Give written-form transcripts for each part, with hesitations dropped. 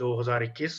2021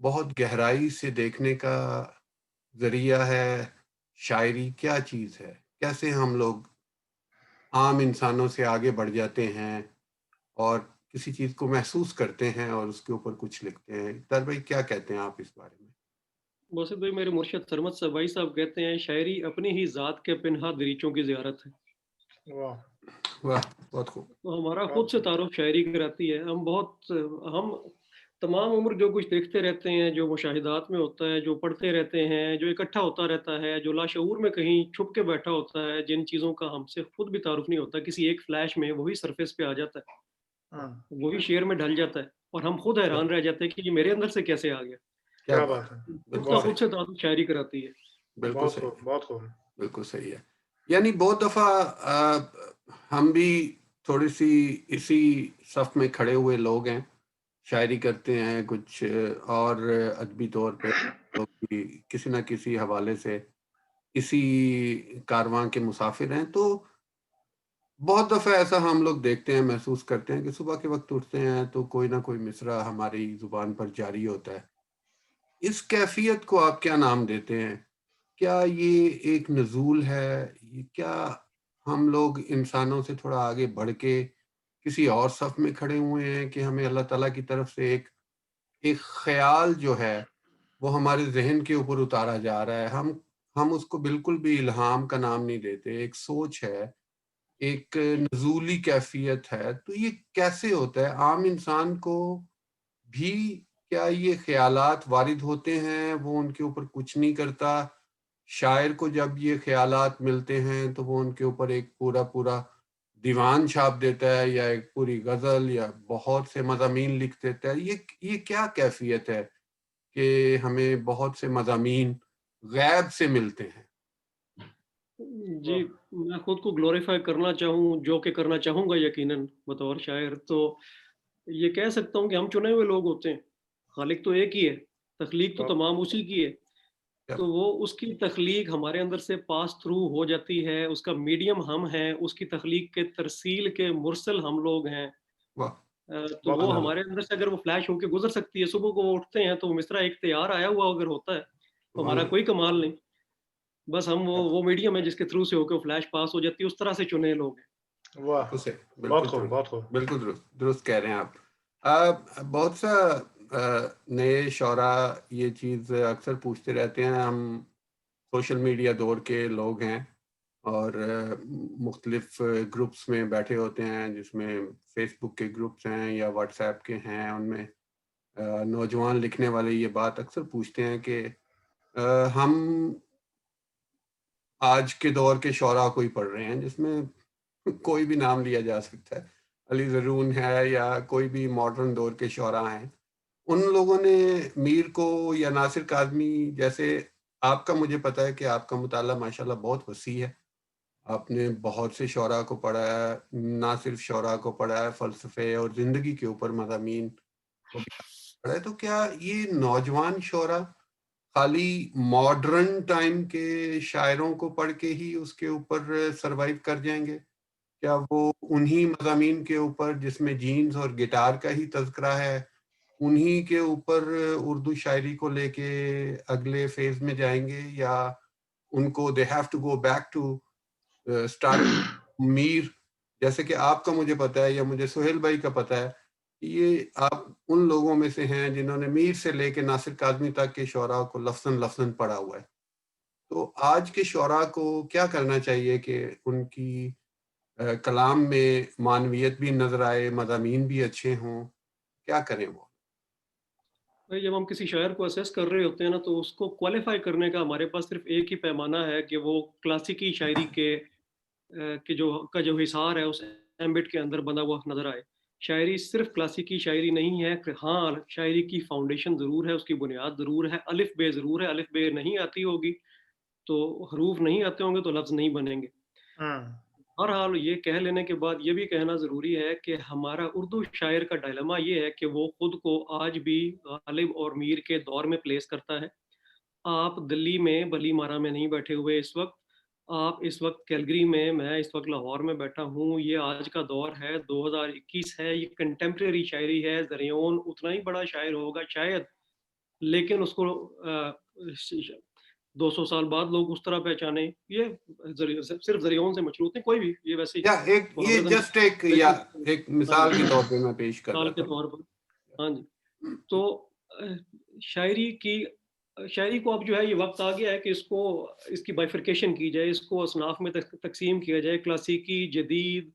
بہت گہرائی سے دیکھنے کا ذریعہ ہے شاعری کیا چیز ہے، کیسے ہم لوگ عام انسانوں سے آگے بڑھ جاتے ہیں اور کسی چیز کو محسوس کرتے ہیں اور اس کے اوپر کچھ لکھتے ہیں۔ اقتدار بھائی کیا کہتے ہیں آپ اس بارے میں؟ باسط بھائی میرے مرشد سرمد صبائی صاحب کہتے ہیں شاعری اپنی ہی ذات کے پنہا دریچوں کی زیارت ہے۔ واہ واہ، بہت خوب۔ تو ہمارا بہت خود سے تعارف شاعری کراتی ہے۔ ہم تمام عمر جو کچھ دیکھتے رہتے ہیں، جو مشاہدات میں ہوتا ہے، جو پڑھتے رہتے ہیں، جو اکٹھا ہوتا رہتا ہے، جو لاشعور میں کہیں چھپ کے بیٹھا ہوتا ہے، جن چیزوں کا ہم سے خود بھی تعارف نہیں ہوتا، کسی ایک فلیش میں وہی سرفیس پہ آ جاتا ہے، ہاں، وہی شعر میں ڈھل جاتا ہے، اور ہم خود حیران رہ جاتے ہیں کہ یہ میرے اندر سے کیسے آ گیا۔ کیا کیا بات بات ہے، ہے، خود بالکل کا صحیح، خود سے تعارف شاعری کراتی ہے۔ بالکل بہت صحیح خوب ہے، بہت خوب۔ بالکل صحیح ہے۔ یعنی بہت دفعہ ہم بھی تھوڑی سی اسی صف میں کھڑے ہوئے لوگ ہیں، شاعری کرتے ہیں کچھ، اور ادبی طور پہ لوگ بھی کسی نہ کسی حوالے سے اسی کارواں کے مسافر ہیں، تو بہت دفعہ ایسا ہم لوگ دیکھتے ہیں، محسوس کرتے ہیں کہ صبح کے وقت اٹھتے ہیں تو کوئی نہ کوئی مصرع ہماری زبان پر جاری ہوتا ہے۔ اس کیفیت کو آپ کیا نام دیتے ہیں؟ کیا یہ ایک نزول ہے؟ یہ کیا ہم لوگ انسانوں سے تھوڑا آگے بڑھ کے کسی اور صف میں کھڑے ہوئے ہیں کہ ہمیں اللہ تعالیٰ کی طرف سے ایک خیال جو ہے وہ ہمارے ذہن کے اوپر اتارا جا رہا ہے؟ ہم اس کو بالکل بھی الہام کا نام نہیں دیتے، ایک سوچ ہے، ایک نزولی کیفیت ہے۔ تو یہ کیسے ہوتا ہے؟ عام انسان کو بھی کیا یہ خیالات وارد ہوتے ہیں، وہ ان کے اوپر کچھ نہیں کرتا؟ شاعر کو جب یہ خیالات ملتے ہیں تو وہ ان کے اوپر ایک پورا دیوان چھاپ دیتا ہے، یا ایک پوری غزل یا بہت سے مضامین لکھ دیتا ہے؟ یہ کیا کیفیت ہے کہ ہمیں بہت سے مضامین غیب سے ملتے ہیں؟ جی، میں خود کو گلوریفائی کرنا چاہوں، جو کہ کرنا چاہوں گا یقیناً بطور شاعر، تو یہ کہہ سکتا ہوں کہ ہم چنے ہوئے لوگ ہوتے ہیں۔ خالق تو ایک ہی ہے، تخلیق تو تمام اسی کی ہے، تو وہ اس کی تخلیق ہمارے اندر سے پاس تھرو ہو جاتی ہے، اس کا میڈیم ہم ہیں، اس کی تخلیق کے ترسیل کے مرسل ہم لوگ ہیں۔ واہ، تو بہت وہ خوب۔ ہمارے اندر سے اگر وہ فلیش ہو کے گزر سکتی ہے، صبح کو وہ اٹھتے ہیں تو مصرع ایک تیار آیا ہوا اگر ہوتا ہے تو ہمارا کوئی کمال نہیں، بس ہم وہ میڈیم ہے جس کے تھرو سے ہو کے وہ فلیش پاس ہو جاتی ہے، اس طرح سے چنے لوگ ہیں۔ واہ، بالکل صحیح، بہت بالکل خوب درست، بہت خوب۔ بالکل درست کہہ رہے ہیں آپ۔ بہت سا نئے شعراء یہ چیز اکثر پوچھتے رہتے ہیں۔ ہم سوشل میڈیا دور کے لوگ ہیں اور مختلف گروپس میں بیٹھے ہوتے ہیں، جس میں فیس بک کے گروپس ہیں یا واٹس ایپ کے ہیں، ان میں نوجوان لکھنے والے یہ بات اکثر پوچھتے ہیں کہ ہم آج کے دور کے شعراء کو ہی پڑھ رہے ہیں، جس میں کوئی بھی نام لیا جا سکتا ہے، علی زرون ہے یا کوئی بھی ماڈرن دور کے شعراء ہیں۔ ان لوگوں نے میر کو یا ناصر کاظمی جیسے، آپ کا مجھے پتا ہے کہ آپ کا مطالعہ ماشاءاللہ بہت وسیع ہے، آپ نے بہت سے شعراء کو پڑھا ہے، نہ صرف شعراء کو پڑھا ہے، فلسفے اور زندگی کے اوپر مضامین کو بھی پڑھا ہے۔ تو کیا یہ نوجوان شعراء خالی ماڈرن ٹائم کے شاعروں کو پڑھ کے ہی اس کے اوپر سروائیو کر جائیں گے؟ کیا وہ انہی مضامین کے اوپر جس میں جینز اور گٹار کا ہی تذکرہ ہے، انہی کے اوپر اردو شاعری کو لے کے اگلے فیز میں جائیں گے، یا ان کو they have to go back to start میر؟ جیسے کہ آپ کا مجھے پتا ہے یا مجھے سہیل بھائی کا پتا ہے، یہ آپ ان لوگوں میں سے ہیں جنہوں نے میر سے لے کے ناصر کاظمی تک کے شعراء کو لفظاً لفظاً پڑھا ہوا ہے۔ تو آج کے شعراء کو کیا کرنا چاہیے کہ ان کی کلام میں معنویت بھی نظر آئے، مضامین بھی اچھے ہوں؟ کیا کریں وہ؟ بھائی جب ہم کسی شاعر کو اسیس کر رہے ہوتے ہیں نا، تو اس کو کوالیفائی کرنے کا ہمارے پاس صرف ایک ہی پیمانہ ہے کہ وہ کلاسیکی شاعری کا جو حصار ہے اس ایمبٹ کے اندر بنا ہوا نظر آئے۔ شاعری صرف کلاسیکی شاعری نہیں ہے، ہاں شاعری کی فاؤنڈیشن ضرور ہے، اس کی بنیاد ضرور ہے، الف بے ضرور ہے، الف بے نہیں آتی ہوگی تو حروف نہیں آتے ہوں گے تو لفظ نہیں بنیں گے۔ ہر حال یہ کہہ لینے کے بعد یہ بھی کہنا ضروری ہے کہ ہمارا اردو شاعر کا ڈائلما یہ ہے کہ وہ خود کو آج بھی غالب اور میر کے دور میں پلیس کرتا ہے۔ آپ دلی میں بلی مارا میں نہیں بیٹھے ہوئے اس وقت، آپ اس وقت کیلگری میں اس وقت لاہور میں بیٹھا ہوں، یہ آج کا دور ہے، 2021 ہے، یہ کنٹمپریری شاعری ہے۔ زریعون اتنا ہی بڑا شاعر ہوگا شاید لیکن اس کو 200 سال بعد لوگ اس طرح پہچانے. یہ صرف ذریعوں سے مشروط ہیں, کوئی بھی یہ ویسے ہی یہ جسٹ ایک مثال کے طور پہ میں پیش کر رہا کے طور پر. ہاں جی. تو شاعری کو اب جو ہے یہ وقت آ گیا ہے کہ اس کی بائفرکیشن کی جائے, اس کو اصناف میں تقسیم کیا جائے. کلاسیکی, جدید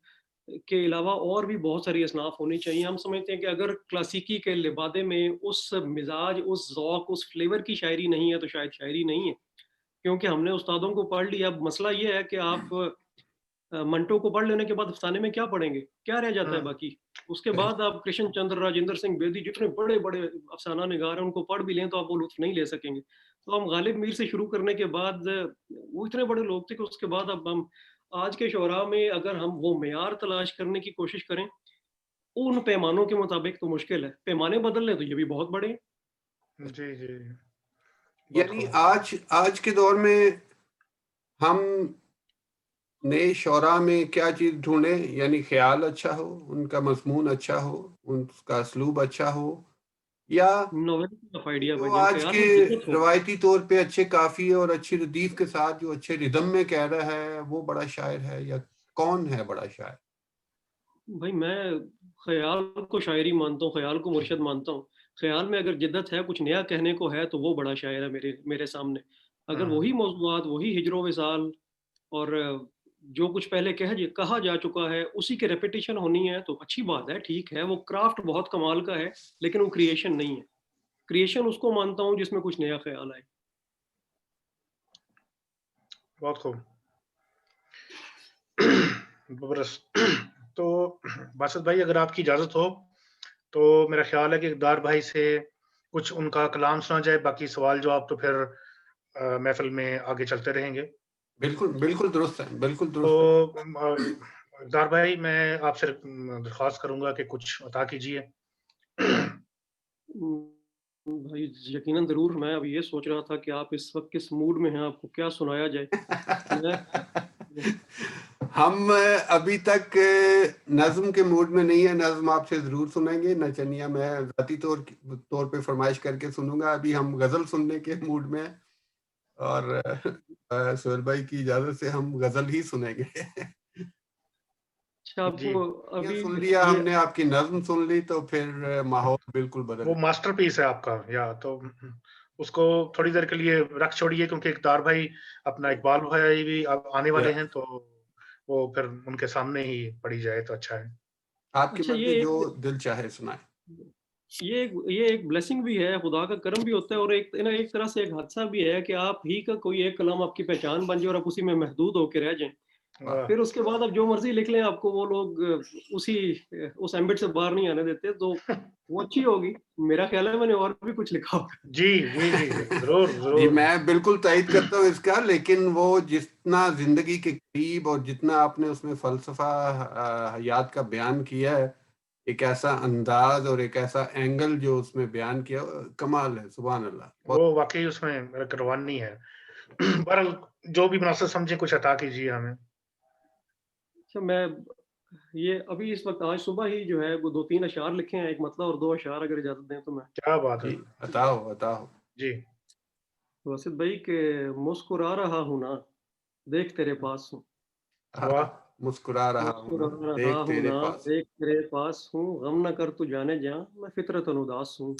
کے علاوہ اور بھی بہت ساری اصناف ہونی چاہیے. ہم سمجھتے ہیں کہ اگر کلاسیکی کے لبادے میں اس مزاج, اس ذوق, اس فلیور کی شاعری نہیں ہے تو شاید شاعری نہیں ہے, کیونکہ ہم نے استادوں کو پڑھ لیا. اب مسئلہ یہ ہے کہ آپ منٹو کو پڑھ لینے کے بعد افسانے میں کیا پڑھیں گے, کیا رہ جاتا ہے باقی. اس کے بعد آپ کرشن چندر, راجندر سنگھ بیدی, جتنے بڑے بڑے افسانہ نگار ہیں, ان کو پڑھ بھی لیں تو آپ وہ لطف نہیں لے سکیں گے. تو ہم غالب میر سے شروع کرنے کے بعد وہ اتنے بڑے لوگ تھے کہ اس کے بعد اب ہم آج کے شعراء میں اگر ہم وہ معیار تلاش کرنے کی کوشش کریں ان پیمانوں کے مطابق تو مشکل ہے. پیمانے بدل لیں تو یہ بھی بہت بڑے ہیں. جی جی. یعنی آج کے دور میں ہم نئے شعراء میں کیا چیز ڈھونڈیں؟ یعنی خیال اچھا ہو, ان کا مضمون اچھا ہو, ان کا اسلوب اچھا ہو, یا جو آج کے روایتی طور پہ اچھے قافیے اور اچھی ردیف کے ساتھ جو اچھے ردم میں کہہ رہا ہے وہ بڑا شاعر ہے, یا کون ہے بڑا شاعر؟ بھائی میں خیال کو شاعری مانتا ہوں, خیال کو مرشد مانتا ہوں. خیال میں اگر جدت ہے, کچھ نیا کہنے کو ہے تو وہ بڑا شاعر ہے میرے سامنے. اگر وہی موضوعات, وہی ہجر و وصال اور جو کچھ پہلے کہا جا چکا ہے اسی کے ریپیٹیشن ہونی ہے تو اچھی بات ہے, ٹھیک ہے, وہ کرافٹ بہت کمال کا ہے, لیکن وہ کریشن نہیں ہے. کریشن اس کو مانتا ہوں جس میں کچھ نیا خیال آئے. بہت خوب. تو باسط بھائی اگر آپ کی اجازت ہو تو میرا خیال ہے کہ اقتدار بھائی سے کچھ ان کا کلام سنا جائے, باقی سوال جواب تو پھر محفل میں آگے چلتے رہیں گے. بالکل درست ہے, بالکل درست. تو اقتدار بھائی میں آپ سے درخواست کروں گا کہ کچھ عطا کیجیے. بھائی یقیناً ضرور. میں اب یہ سوچ رہا تھا کہ آپ اس وقت کس موڈ میں ہیں, آپ کو کیا سنایا جائے. ہم ابھی تک نظم کے موڈ میں نہیں ہے. نظم آپ سے ضرور سنیں گے, نچنیا میں ذاتی طور پہ فرمائش کر کے سنوں گا. ابھی ہم غزل سننے کے موڈ میں, اور سہیل بھائی کی اجازت سے ہم غزل ہی سنیں گے. سن لیا ہم نے, آپ کی نظم سن لی تو پھر ماحول بالکل بدل. وہ ماسٹر پیس ہے آپ کا, یا تو اس کو تھوڑی دیر کے لیے رکھ چھوڑیے, کیونکہ اقتدار بھائی اپنا اقبال بھائی بھی آنے والے ہیں, تو وہ پھر ان کے سامنے ہی پڑھی جائے تو اچھا ہے. آپ کی مرضی, جو دل چاہے سنائے. یہ ایک بلیسنگ بھی ہے, خدا کا کرم بھی ہوتا ہے, اور ایک طرح سے ایک حادثہ بھی ہے کہ آپ ہی کا کوئی ایک کلام آپ کی پہچان بن جائے اور آپ اسی میں محدود ہو کے رہ جائیں. پھر اس کے بعد آپ جو مرضی لکھ لیں, آپ کو وہ لوگ اس ایمبٹ سے باہر نہیں آنے دیتے, تو وہ اچھی ہوگی. میرا خیال ہے میں نے اور بھی کچھ لکھا ہوگا. جی جی جی ضرور ضرور. جی میں بالکل تائید کرتا ہوں اس کا, لیکن وہ جتنا زندگی کے قریب اور جتنا آپ نے اس میں فلسفہ حیات کا بیان کیا ہے, ایک ایسا انداز اور ایک ایسا اینگل جو اس میں بیان کیا, کمال ہے. سبحان اللہ. وہ واقعی اس میں روانی ہے. بہرحال جو بھی مناسب سمجھے کچھ عطا کیجیے ہمیں. اچھا, میں یہ ابھی اس وقت آج صبح ہی جو ہے وہ 2-3 اشعار لکھے ہیں, ایک مطلب اور 2 اشعار اگر اجازت دیں تو میں. کیا بات ہے. جی عطا ہو. جی واسط بھائی کہ مسکرا رہا ہوں نا, دیکھ تیرے پاس ہوں. مسکرا رہا ہوں, دیکھ تیرے پاس ہوں. غم نہ کر تو جانے جاں, میں فطرتاً اداس ہوں.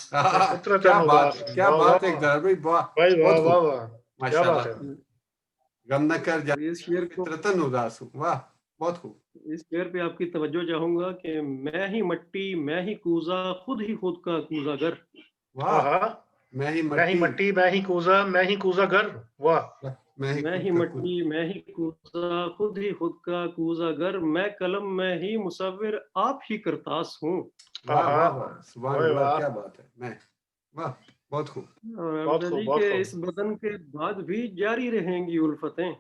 کیا بات ہے اقتدار بھائی, بہت خوب, ماشاء اللہ. غم نہ کر جانے جاں, فطرتاً اداس ہوں. واہ, بہت خوب. اس شعر پہ آپ کی توجہ چاہوں گا کہ میں ہی مٹی, میں ہی کوزا, خود ہی خود کا کوزا گر. واہ, میں ہی مٹی, میں ہی کوزا, میں ہی کوزا گر. واہ, میں ہی مٹی, میں ہی کوزا, خود ہی خود کا کوزا گر. میں قلم, میں ہی مصور, آپ ہی کرتاس ہوں. واہ واہ واہ, سبحان اللہ, کیا بات ہے. واہ, بہت خوب. اور جی کہ اس بدن کے بعد بھی جاری رہیں گی الفتیں.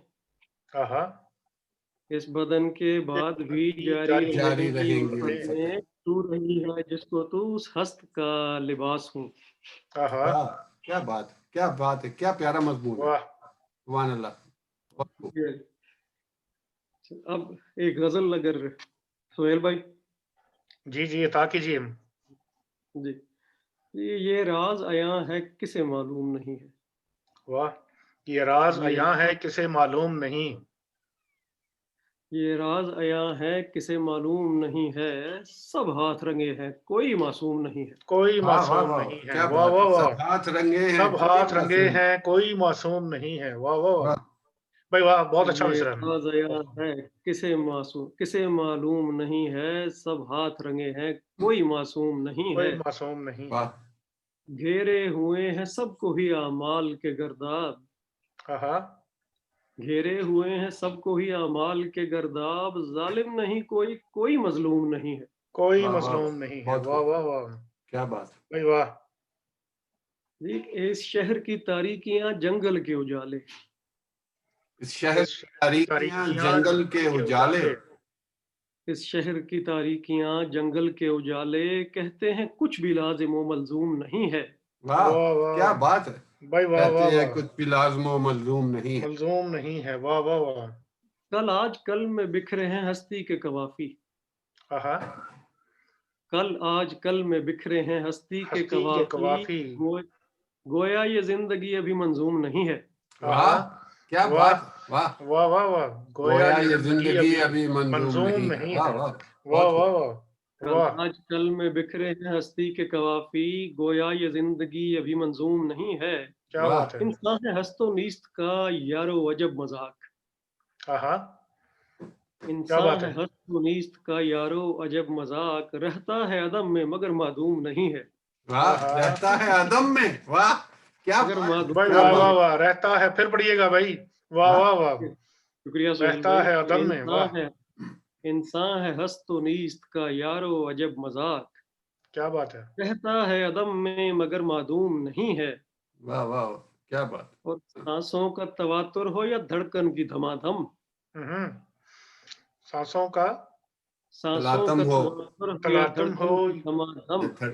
اس بدن کے بعد بھی جاری رہیں گی الفتیں. تو رہی ہے جس کو تو اس ہست کا لباس ہوں. کیا بات ہے, کیا پیارا مضمون ہے. سبحان اللہ. اب ایک غزل اگر سہیل بھائی. جی عطا کیجیے. جی یہ راز عیاں ہے کسے معلوم نہیں ہے. واہ، یہ راز یہ عیاں ہے کسے معلوم نہیں. یہ راز عیاں ہے کسے معلوم نہیں ہے، سب ہاتھ رنگے ہیں کوئی معصوم نہیں ہے. کوئی واہ واہ معصوم واہ، نہیں ہے. کیا واہ بات ہے، واہ واہ. سب ہاتھ رنگے ہیں سب کوئی ہاتھ رنگے معصوم. ہیں کوئی معصوم نہیں ہے. واہ واہ واہ واہ بھائی واہ، بہت اچھا یہ مصرع ہے. راز عیاں ہے کسے معلوم نہیں ہے، سب ہاتھ رنگے ہیں کوئی معصوم نہیں کوئی ہے. معصوم نہیں ہے. واہ. گھیرے ہوئے ہیں سب کو ہی اعمال کے گرداب، آہا، گھیرے ہوئے ہیں سب کو ہی اعمال کے گرداب، ظالم نہیں کوئی کوئی مظلوم نہیں ہے. کوئی واہ واہ واہ، مظلوم نہیں ہے. بہت واہ خوب، واہ واہ کیا بات. بھائی واہ. جی، اس شہر کی تاریکیاں جنگل کے اجالے، اس شہر اس کی شہر کی تاریکیاں تاریکیاں جنگل کے کے اجالے. اجالے. اس شہر کی تاریکیاں جنگل کے اجالے، کہتے ہیں کچھ بھی لازم و ملزوم نہیں ہے. واہ، واہ واہ کیا بات ہے. بھائی واہ کہتے واہ ہیں واہ. کچھ بھی لازم و ملزوم نہیں ہے. ملزوم نہیں ہے. واہ واہ واہ. کل آج کل میں بکھرے ہیں ہستی کے قوافی، آہا، کل آج کل میں بکھرے ہیں ہستی کے ہستی کے قوافی، قوافی. گویا یہ زندگی ابھی منظوم نہیں ہے. آہا، واہ، کیا واہ بات ہے. واہ، واہ واہ واہ. گویا گویا یہ یہ زندگی زندگی ابھی ابھی منظوم منظوم نہیں ہے. نہیں واہ ہے. واہ، واہ بہت خوب. واہ واہ. کل واہ آج کل میں بکھرے ہیں ہستی کے قوافی، گویا یہ زندگی ابھی منظوم نہیں ہے. کیا واہ، بات ہے. انسان ہے ہست و نیست کا یارو عجب مذاق، آہا، کیا انسان بات ہے ہے. ہست و نیست کا یارو عجب مذاق، رہتا ہے عدم میں مگر معدوم نہیں ہے. واہ، آہا، رہتا ہے عدم میں. واہ، کیا مگر بات ہے، بھائی معدوم کیا واہ نہیں بات. واہ ہے. واہ. رہتا ہے، پھر پڑھیے گا بھائی. واہ واہ، واہ واہ. شکریہ سہیل رہتا بھائی. ہے کہ عدم میں. واہ، انسان ہے ہست و نیست کا یارو عجب مذاق، کیا بات ہے. رہتا ہے عدم میں مگر معدوم نہیں ہے. واہ واہ، کیا بات. اور سانسوں کا تواتر ہو یا دھڑکن کی دھما دھم، ہوں، سانسوں کا سانسوں تلاطم کا ہو تواتر ہو یا تلاطم ہو. دھڑکن کی دھما دھم، یا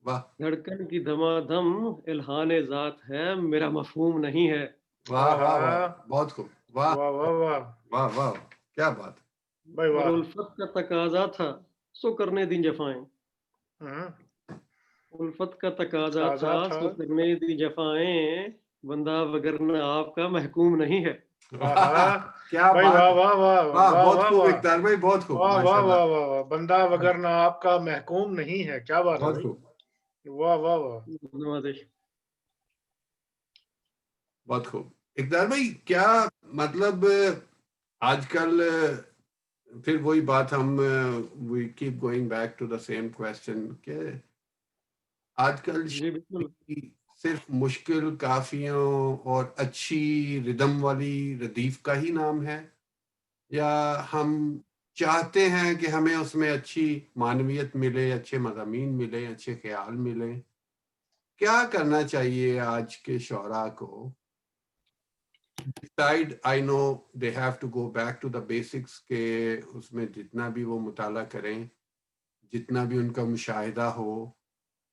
واہ دھڑکن کی دھما دھم الہان ذات ہے میرا مفہوم نہیں ہے. واہ واہ واہ، آہا، بہت خوب. واہ واہ واہ واہ. واہ واہ، کیا بات. بھائی اور واہ. الفت کا تقاضا تھا سو کرنے دیں جفائیں، ہوں، الفت کا تقاضا تازہ تھا تھا. سو کرنے دی جفائیں، بندہ وگرنہ آپ کا محکوم نہیں ہے. آہا، کیا بھائی بات واہ ہے. واہ واہ. واہ، واہ بہت واہ خوب واہ. اقتدار بھائی، بہت خوب، واہ ماشاء واہ اللہ. واہ واہ واہ. بندہ وگرنہ آپ کا محکوم نہیں ہے. کیا بات ہے بہت بھائی. خوب، واہ واہ واہ. نوازش. بہت خوب. اقتدار بھائی، کیا مطلب آج کل پھر وہی بات، ہم we keep going back to the same question کہ آج کل جی بالکل. صرف مشکل کافیوں اور اچھی ردم والی ردیف کا ہی نام ہے، یا ہم چاہتے ہیں کہ ہمیں اس میں اچھی معنویت ملے، اچھے مضامین ملے، اچھے خیال ملے؟ کیا کرنا چاہیے آج کے شعراء کو؟ I know they have to go back to the basics کہ اس میں جتنا بھی وہ مطالعہ کریں، جتنا بھی ان کا مشاہدہ ہو،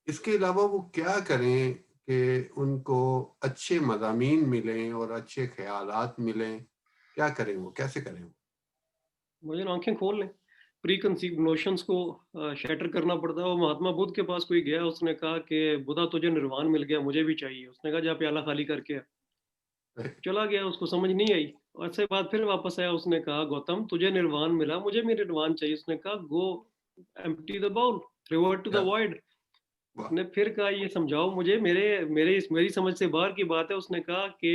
اس کے علاوہ وہ کیا کریں کہ ان کو اچھے مضامین ملیں اور اچھے خیالات ملیں؟ کیا کریں وہ، کیسے کریں وہ؟ مجھے آنکھیں کھول لیں، پری کنسیو نوشنز کو شیٹر کرنا پڑتا ہے. وہ مہاتما بدھ کے پاس کوئی گیا، اس نے کہا کہ بدھا تجھے نروان مل گیا، مجھے بھی چاہیے. اس نے کہا جا پیالہ خالی کر کے آ. چلا گیا، اس کو سمجھ نہیں آئی. اور سے بعد پھر واپس آیا، اس نے کہا گوتم تجھے نروان ملا، مجھے بھی نروان چاہیے. اس نے کہا go empty the bowl, revert to the wide. اس نے پھر کہا یہ سمجھاؤ مجھے، میری سمجھ سے باہر کی بات ہے. اس نے کہا کہ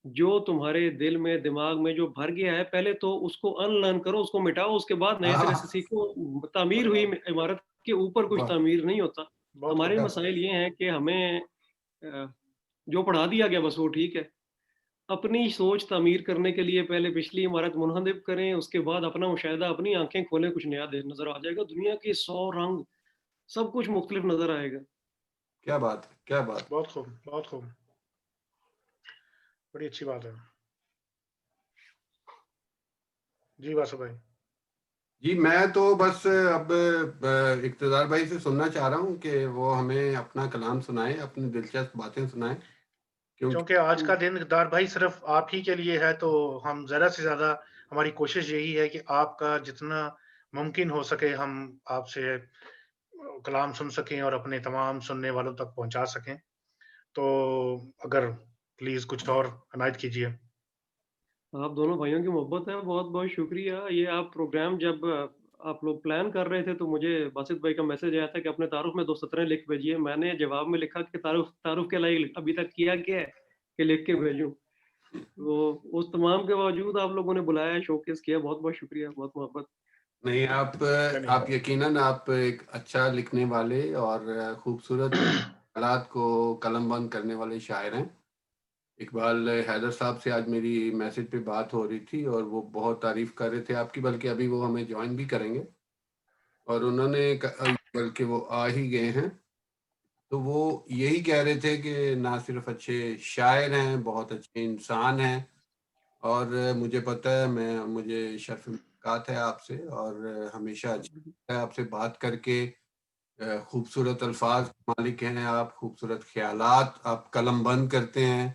جو تمہارے دل میں دماغ میں جو بھر گیا ہے، پہلے تو اس کو ان لرن کرو، اس کو مٹاؤ، اس کے بعد نئے سرے سے سیکھو. تعمیر ہوئی عمارت کے اوپر کچھ تعمیر نہیں ہوتا. بہت ہمارے خوب. مسائل یہ ہیں کہ ہمیں جو پڑھا دیا گیا بس وہ ٹھیک ہے. اپنی سوچ تعمیر کرنے کے لیے پہلے پچھلی عمارت منہدم کریں، اس کے بعد اپنا مشاہدہ، اپنی آنکھیں کھولیں، کچھ نیا نظر آ جائے گا. دنیا کے 100 رنگ، سب کچھ مختلف نظر آئے گا. کیا بات ہے، کیا بات. بہت خوب، بہت خوب. بڑی اچھی بات ہے. جی واسو بھائی. جی میں تو بس اب اقتدار بھائی سے سننا چاہ رہا ہوں کہ وہ ہمیں اپنا کلام سنائیں، اپنی دلچسپ باتیں سنائیں. کیونکہ آج کا دن اقتدار بھائی صرف آپ ہی کے لیے ہے، تو ہم زیادہ سے زیادہ، ہماری کوشش یہی ہے کہ آپ کا جتنا ممکن ہو سکے ہم آپ سے کلام سن سکیں اور اپنے تمام سننے والوں تک پہنچا سکیں. تو اگر پلیز کچھ اور عنایت کیجیے. آپ دونوں بھائیوں کی محبت ہے, بہت بہت شکریہ. یہ آپ پروگرام جب آپ لوگ پلان کر رہے تھے تو مجھے باسط بھائی کا میسج آیا تھا کہ اپنے تعارف میں 2 سطریں لکھ بھیجیے. میں نے جواب میں لکھا کہ تعارف کے لائق ابھی تک کیا ہے کہ لکھ کے بھیجوں. تو اس تمام کے باوجود آپ لوگوں نے بلایا, شوکیس کیا. بہت بہت شکریہ, بہت محبت. نہیں, آپ یقیناً آپ ایک اچھا لکھنے والے اور خوبصورت حالات کو قلم بند کرنے والے شاعر ہیں. اقبال حیدر صاحب سے آج میری میسج پہ بات ہو رہی تھی اور وہ بہت تعریف کر رہے تھے آپ کی, بلکہ ابھی وہ ہمیں جوائن بھی کریں گے, اور انہوں نے بلکہ وہ آ ہی گئے ہیں. تو وہ یہی کہہ رہے تھے کہ نہ صرف اچھے شاعر ہیں, بہت اچھے انسان ہیں, اور مجھے پتہ ہے مجھے شرف ملاقات ہے آپ سے, اور ہمیشہ اچھا ہے آپ سے بات کر کے. خوبصورت الفاظ مالک ہیں آپ, خوبصورت خیالات آپ قلم بند کرتے ہیں,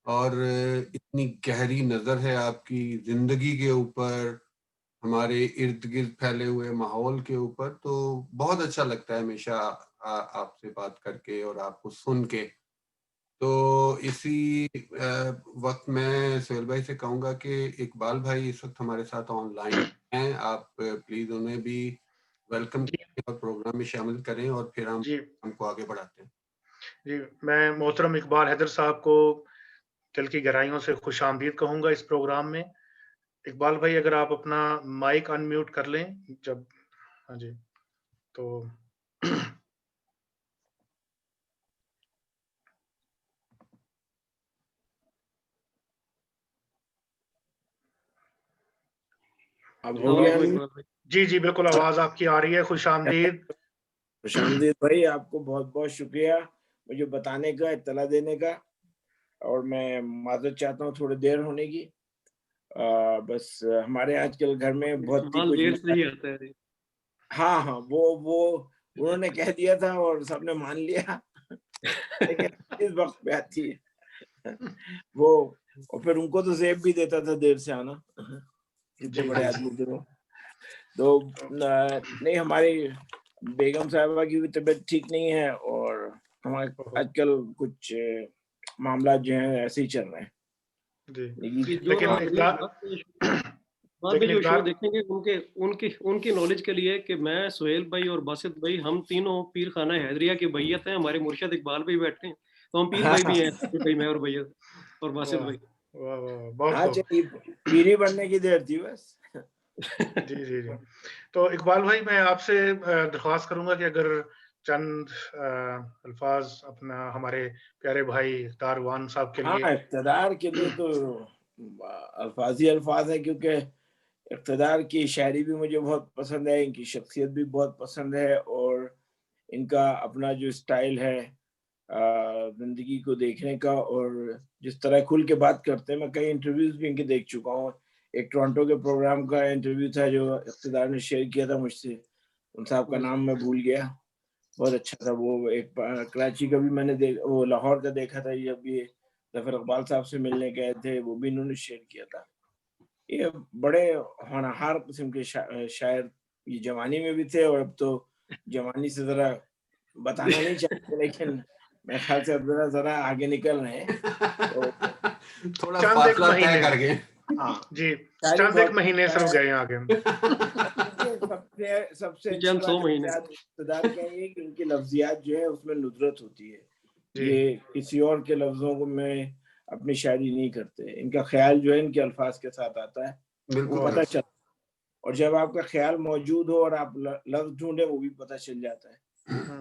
اور اتنی گہری نظر ہے آپ کی زندگی کے اوپر, ہمارے ارد گرد پھیلے ہوئے ماحول کے اوپر. تو بہت اچھا لگتا ہے ہمیشہ آپ سے بات کر کے اور آپ کو سن کے. تو اسی وقت میں سہیل بھائی سے کہوں گا کہ اقبال بھائی اس وقت ہمارے ساتھ آن لائن ہیں, آپ پلیز انہیں بھی ویلکم کریں اور پروگرام میں شامل کریں, اور پھر ہم کو آگے بڑھاتے ہیں. جی, میں محترم اقبال حیدر صاحب کو دل کی گہرائیوں سے خوش آمدید کہوں گا اس پروگرام میں. اقبال بھائی اگر آپ اپنا مائک ان میوٹ کر لیں جب. ہاں جی, تو اب ہو گیا. جی جی بالکل, آواز آپ کی آ رہی ہے. خوش آمدید. خوش آمدید بھائی, آپ کو بہت بہت شکریہ مجھے بتانے کا, اطلاع دینے کا, اور میں معذرت چاہتا ہوں تھوڑی دیر ہونے کی. بس ہمارے آج کل گھر میں بہت ہی کچھ. ہاں وہ انہوں نے کہہ دیا تھا اور سب نے مان لیا, لیکن اس وقت پہ آتی ہے وہ, اور پھر ان کو تو زیب بھی دیتا تھا دیر سے آنا, اتنے بڑے آدمی تھے وہ. تو نہیں, ہماری بیگم صاحبہ کی بھی طبیعت ٹھیک نہیں ہے, اور ہمارے آج کل کچھ معاملات جو ہیں ایسے ہی چل رہے ہیں. بعد میں جو شو دیکھیں گے ان کی نالج کے لیے کہ میں, سہیل بھائی اور باسط بھائی, ہم تینوں پیر خانہ حیدریہ کی بیعت ہیں. ہمارے مرشد اقبال بھائی بیٹھے ہیں, تو ہم پیر بھائی بھی ہیں, بھائی میں اور بیعت اور باسط بھائی. پیری بننے کی دیر تھی بس. جی جی جی. تو اقبال بھائی میں آپ سے درخواست کروں گا کہ اگر چند الفاظ اپنا ہمارے پیارے بھائی اقتدار وان صاحب کے لیے. اقتدار کے لیے تو الفاظ ہی الفاظ ہے, کیونکہ اقتدار کی شاعری بھی مجھے بہت پسند ہے, ان کی شخصیت بھی بہت پسند ہے, اور ان کا اپنا جو اسٹائل ہے زندگی کو دیکھنے کا, اور جس طرح کھل کے بات کرتے ہیں. میں کئی انٹرویوز بھی ان کے دیکھ چکا ہوں. ایک ٹورنٹو کے پروگرام کا انٹرویو تھا جو اقتدار نے شیئر کیا تھا مجھ سے, ان صاحب کا نام میں بھول گیا, بہت اچھا تھا وہ. ایک کراچی کا بھی میں نے وہ لاہور کا دیکھا تھا, جب یہ ظفر اقبال صاحب سے ملنے گئے تھے, وہ بھی انہوں نے شیئر کیا تھا. یہ بڑے ہونہار قسم کے شاعر یہ جوانی میں بھی تھے, اور اب تو جوانی سے ذرا بتانا نہیں چاہتے, لیکن میرے خیال سے اب ذرا آگے نکل رہے ہیں. تھوڑا فاصلہ طے کر گئے. جی, چند ایک مہینے سے ہو گئے آگے. سب سے اچھی بات اقتدار کیا ہے کہ ان کی لفظیات جو ہے اس میں ندرت ہوتی ہے. یہ کسی اور کے لفظوں کو میں اپنی شاعری نہیں کرتے, ان کا خیال جو ہے ان کے الفاظ کے ساتھ آتا ہے, وہ پتہ چلتا ہے. اور جب آپ کا خیال موجود ہو اور آپ لفظ ڈھونڈے, وہ بھی پتہ چل جاتا ہے.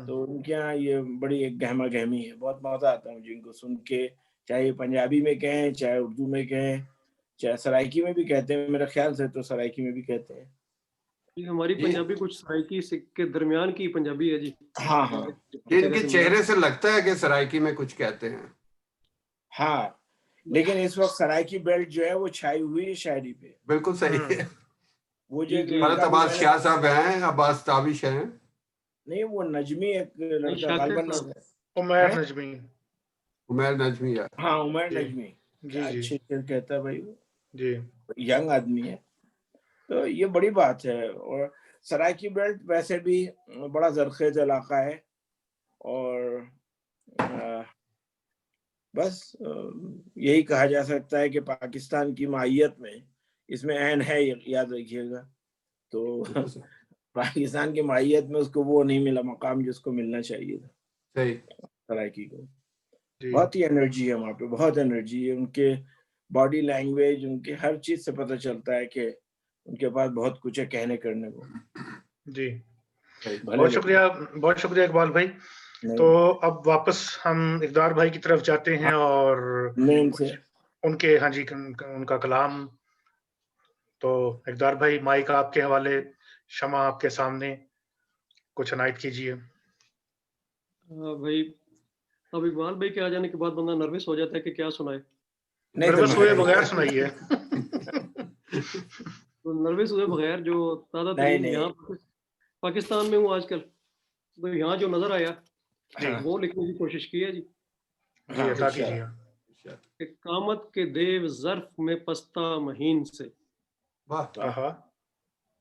تو ان کے یہاں یہ بڑی ایک گہما گہمی ہے. بہت مزہ آتا ہے مجھے ان کو سن کے, چاہے پنجابی میں کہیں, چاہے اردو میں کہیں, چاہے سرائکی میں بھی کہتے ہیں. میرے خیال سے تو سرائکی میں بھی کہتے ہیں. ہماری پنجابی کچھ سرائکی کے درمیان کی پنجابی ہے. جی ہاں, ان کے چہرے سے لگتا ہے کہ سرائکی میں کچھ کہتے ہیں. ہاں, لیکن اس وقت سرائکی بیلٹ جو ہے وہ چھائی ہوئی ہے شاعری پہ. بالکل صحیح ہے. وہ جو حضرت عباس شاہ صاحب ہیں, عباس تابش ہیں. نہیں, وہ نجمی ایک لڑکا غالباً عمیر نجمی. عمیر نجمی. ہاں, عمیر نجمی اچھے شعر کہتا ہے بھائی, وہ ینگ آدمی ہے. تو یہ بڑی بات ہے. اور سرائکی بیلٹ ویسے بھی بڑا زرخیز علاقہ ہے اور بس یہی کہا جا سکتا ہے کہ پاکستان کی ماہیت میں اس میں عین ہے، یاد رکھیے گا. تو پاکستان کی ماہیت میں اس کو وہ نہیں ملا مقام جو اس کو ملنا چاہیے تھا سرائکی کو. بہت ہی انرجی ہے وہاں پہ، بہت انرجی ہے. ان کے باڈی لینگویج، ان کے ہر چیز سے پتہ چلتا ہے کہ ان کے پاس بہت کچھ ہے کہنے کرنے کو. جی بہت شکریہ، بہت شکریہ اقبال بھائی. تو اب واپس ہم اقدار بھائی کی طرف جاتے ہیں اور ان کے ہاں جی ان کا کلام. تو اقدار بھائی مائک آپ کے حوالے، شمع آپ کے سامنے، کچھ عنایت کیجیے. بھائی اب اقبال بھائی کے آ جانے کے بعد بندہ نروس ہو جاتا ہے کہ کیا سنائے. نروس ہوئے بغیر سنائیے. نروس ہوئے بغیر جو تازہ ترین یہاں پاکستان میں ہوں آج کل، تو یہاں جو نظر آیا وہ لکھنے کی کوشش کی ہے. جی عطا کیجیے. کہ قامت کے دیو ظرف میں پستہ مہین سے،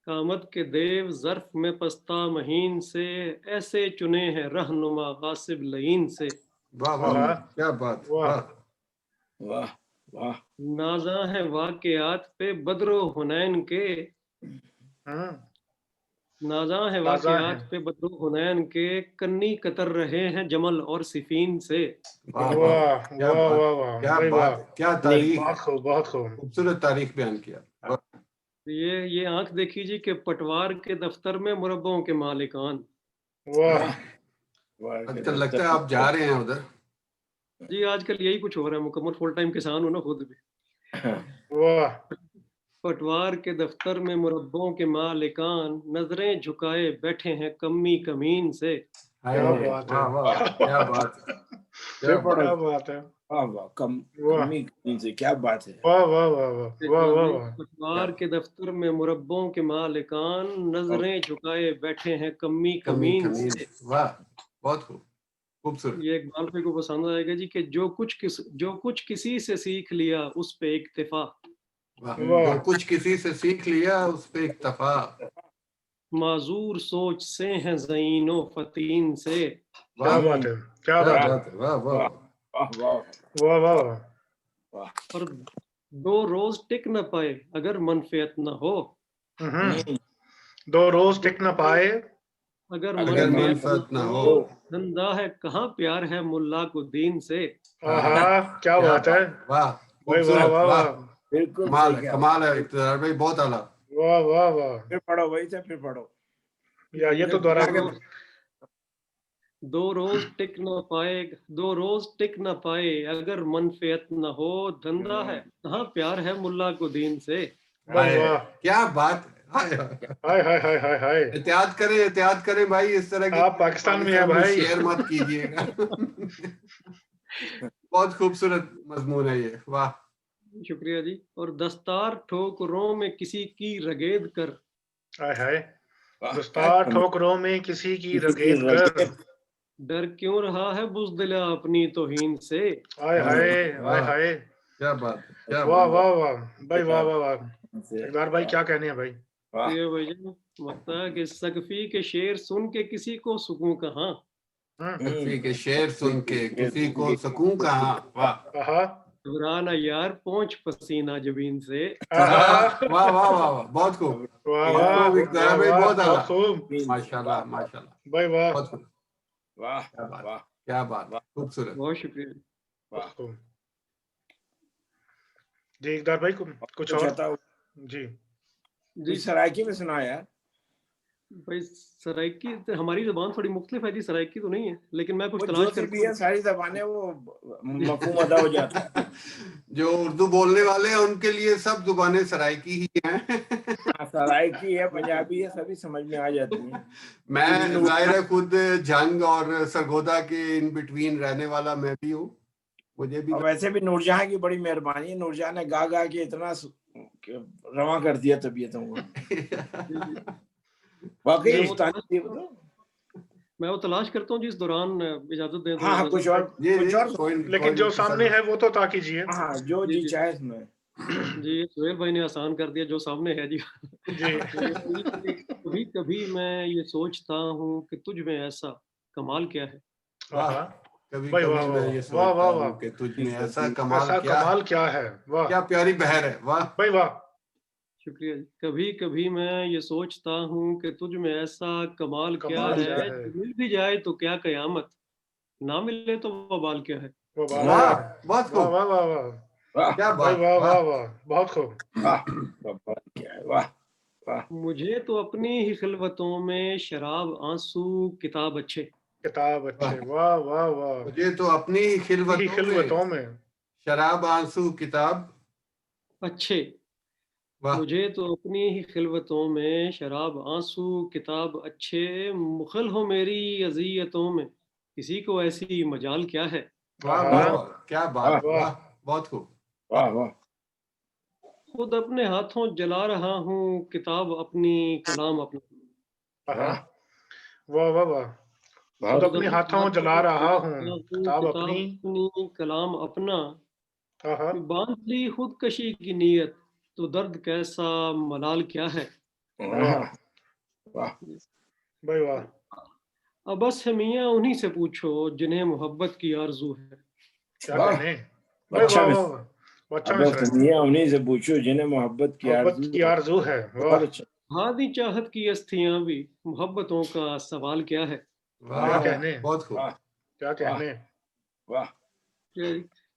قامت کے دیو ظرف میں پستہ مہین سے، ایسے چنے ہیں رہنما غاصب لعین سے. کیا بات، واہ واہ. نازاں ہیں واقعات پہ بدر و حنین کے، نازاں ہیں واقعات پہ بدر و حنین کے، کنی قطر رہے ہیں جمل اور صفین سے. واہ واہ واہ، کیا بات، کیا تاریخ، بہت خوب، بہت خوب، خوبصورت تاریخ بیان کیا. یہ آنکھ دیکھی جی کہ پٹوار کے دفتر میں مربعوں کے مالکان. واہ، آج کل لگتا ہے آپ جا رہے ہیں ادھر. جی آج کل یہی کچھ ہو رہا ہے، مکمل فل ٹائم کسان ہوں نا خود بھی. واہ، پٹوار کے دفتر میں مربعوں کے مالکان، نظریں جھکائے بیٹھے ہیں کمی کمین سے. کیا بات ہے، کیا بات کیا بات ہے، کمی سے کیا بات ہے. واہ واہ واہ واہ واہ واہ. پٹوار کے دفتر میں مربعوں کے مالکان، نظریں جھکائے بیٹھے ہیں کمی کمین سے. واہ بہت خوب، خوبصورت. یہ اقبال بھائی کو پسند آئے گا جی کہ جو کچھ کسی سے سیکھ لیا اس پہ اکتفا، جو کچھ کسی سے سیکھ لیا اس پہ اکتفا. معذور سوچ سے ہیں زین و فتین سے. کیا بات ہے، کیا بات ہے، واہ واہ واہ واہ. اور 2 روز ٹک نہ پائے اگر منفعت نہ ہو، 2 روز ٹک نہ پائے اگر منفعت نہ ہو، دھندا ہے کہاں پیار ہے ملا کو دین سے. کیا بات ہے، واہ واہ واہ واہ. بالکل کمال ہے اقتدار بھائی، بہت اعلیٰ. واہ واہ واہ. پھر پڑھو وہی سے، پھر پڑھو. یہ تو دوہرا کے 2 روز ٹک نہ پائے اگر منفعت نہ ہو، دھندا ہے کہاں پیار ہے ملا کو دین سے. کیا بات. احتیاط کریں بھائی، اس طرح کی آپ پاکستان میں ہیں بھائی، شیئر مت کیجیے گا. بہت خوبصورت مضمون ہے یہ. واہ شکریہ جی. اور دستار ٹھوکروں میں کسی کی رگید کر، دستار ٹھوکروں میں کسی کی رگید کر، ڈر کیوں رہا ہے بزدلا اپنی توہین سے. کیا بات، واہ واہ واہ بھائی، واہ واہ واہ. اقدار بھائی کیا کہنے ہیں بھائی؟ یہ بھائی وقتا ہے کہ سقفی کے شعر سن کے کسی کو سکون کہاں، سقفی کے شعر سن کے کسی کو سکون کہاں. واہ گھبرانا یار پہنچ پسینہ جبین سے. واہ واہ واہ، بہت خوب، بہت اعلیٰ، خوب، ماشاء اللہ ماشاء اللہ بھائی واہ، بہت خوب. کیا بات، خوبصورت. بہت شکریہ. جی اقدار بھائی کچھ اور؟ جی سرائکی میں سنا یار. بھائی سرائکی ہماری زبان تھوڑی مختلف ہے جی، سرائکی تو نہیں ہے، لیکن میں کچھ تلاش کرتا ہوں. ساری زبانیں وہ مفہوم ادا ہو جاتا ہے. جو اردو بولنے والے ہیں ان کے لیے سب زبانیں سرائکی ہی ہیں. سرائکی ہے، پنجابی ہے، سبھی سمجھ میں آ جاتی ہیں. میں ظاہر ہے خود جھنگ اور سرگودا کے ان بٹوین رہنے والا میں بھی ہوں. مجھے بھی ویسے بھی نور جہاں کی بڑی مہربانی ہے، نور جہاں نے گا گا کے اتنا رواں کر دیا طبیعتوں کو. واقعی میں وہ تلاش کرتا ہوں جی اس دوران اجازت دیں. ہاں کچھ اور، لیکن جو سامنے ہے وہ تو عطا کیجیے. ہاں جو جی چاہے اس میں. جی سہیل بھائی نے آسان کر دیا جو سامنے ہے جی. جی کبھی کبھی میں یہ سوچتا ہوں کہ تجھ میں ایسا کمال کیا ہے. واہ کبھی بھائی کبھی واہ میں واہ یہ واہ سوچتا واہ ہوں واہ کہ تجھ میں ایسا ایسا کمال کمال کیا ہے. واہ کیا پیاری بہر ہے. واہ بھائی واہ شکریہ جی. کبھی کبھی میں یہ سوچتا ہوں کہ تجھ میں ایسا کمال کیا کمال کیا ہے, ہے. مل بھی جائے تو کیا قیامت, نہ ملے تو وبال کیا ہے. وہ بال واہ ہے. بہت واہ خوب. واہ واہ واہ واہ کیا بھائی بات. واہ واہ واہ واہ بہت خوب. واہ واہ کیا ہے. واہ واہ مجھے تو اپنی ہی خلوتوں میں شراب آنسو کتاب اچھے. کتاب اچھے. واہ واہ واہ مجھے تو اپنی ہی ہی خلوتوں میں شراب آنسو کتاب اچھے. واہ مجھے تو اپنی ہی خلوتوں میں شراب آنسو کتاب اچھے, مخل ہو میری اذیتوں میں کسی کو ایسی مجال کیا ہے. واہ آہا. واہ واہ. کیا بات. واہ واہ بہت خوب. واہ واہ خود اپنے ہاتھوں جلا رہا ہوں کتاب اپنی کلام اپنا. آہا. واہ واہ واہ خود بہت اپنے ہاتھوں جلا رہا ہوں کتاب کتاب اپنی. اپنی کلام اپنا. آہا. باندھ لی خودکشی کی نیت تو درد کیسا ملال کیا ہے. واہ واہ بھائی واہ. اب بس ہے میاں انہی سے پوچھو جنہیں محبت کی آرزو ہے. کیا واہ کہنے. بھائی اچھا واہ مس واہ واہ اچھا اب مصرا ہے. میاں انہیں سے پوچھو جنہیں محبت کی محبت آرزو کی ہے. آرزو ہے. بہت واہ اچھا. ہادی چاہت کی استھیاں بھی محبتوں کا سوال کیا ہے. واہ کیا واہ کہنے. بہت خوب. واہ کیا کہنے. واہ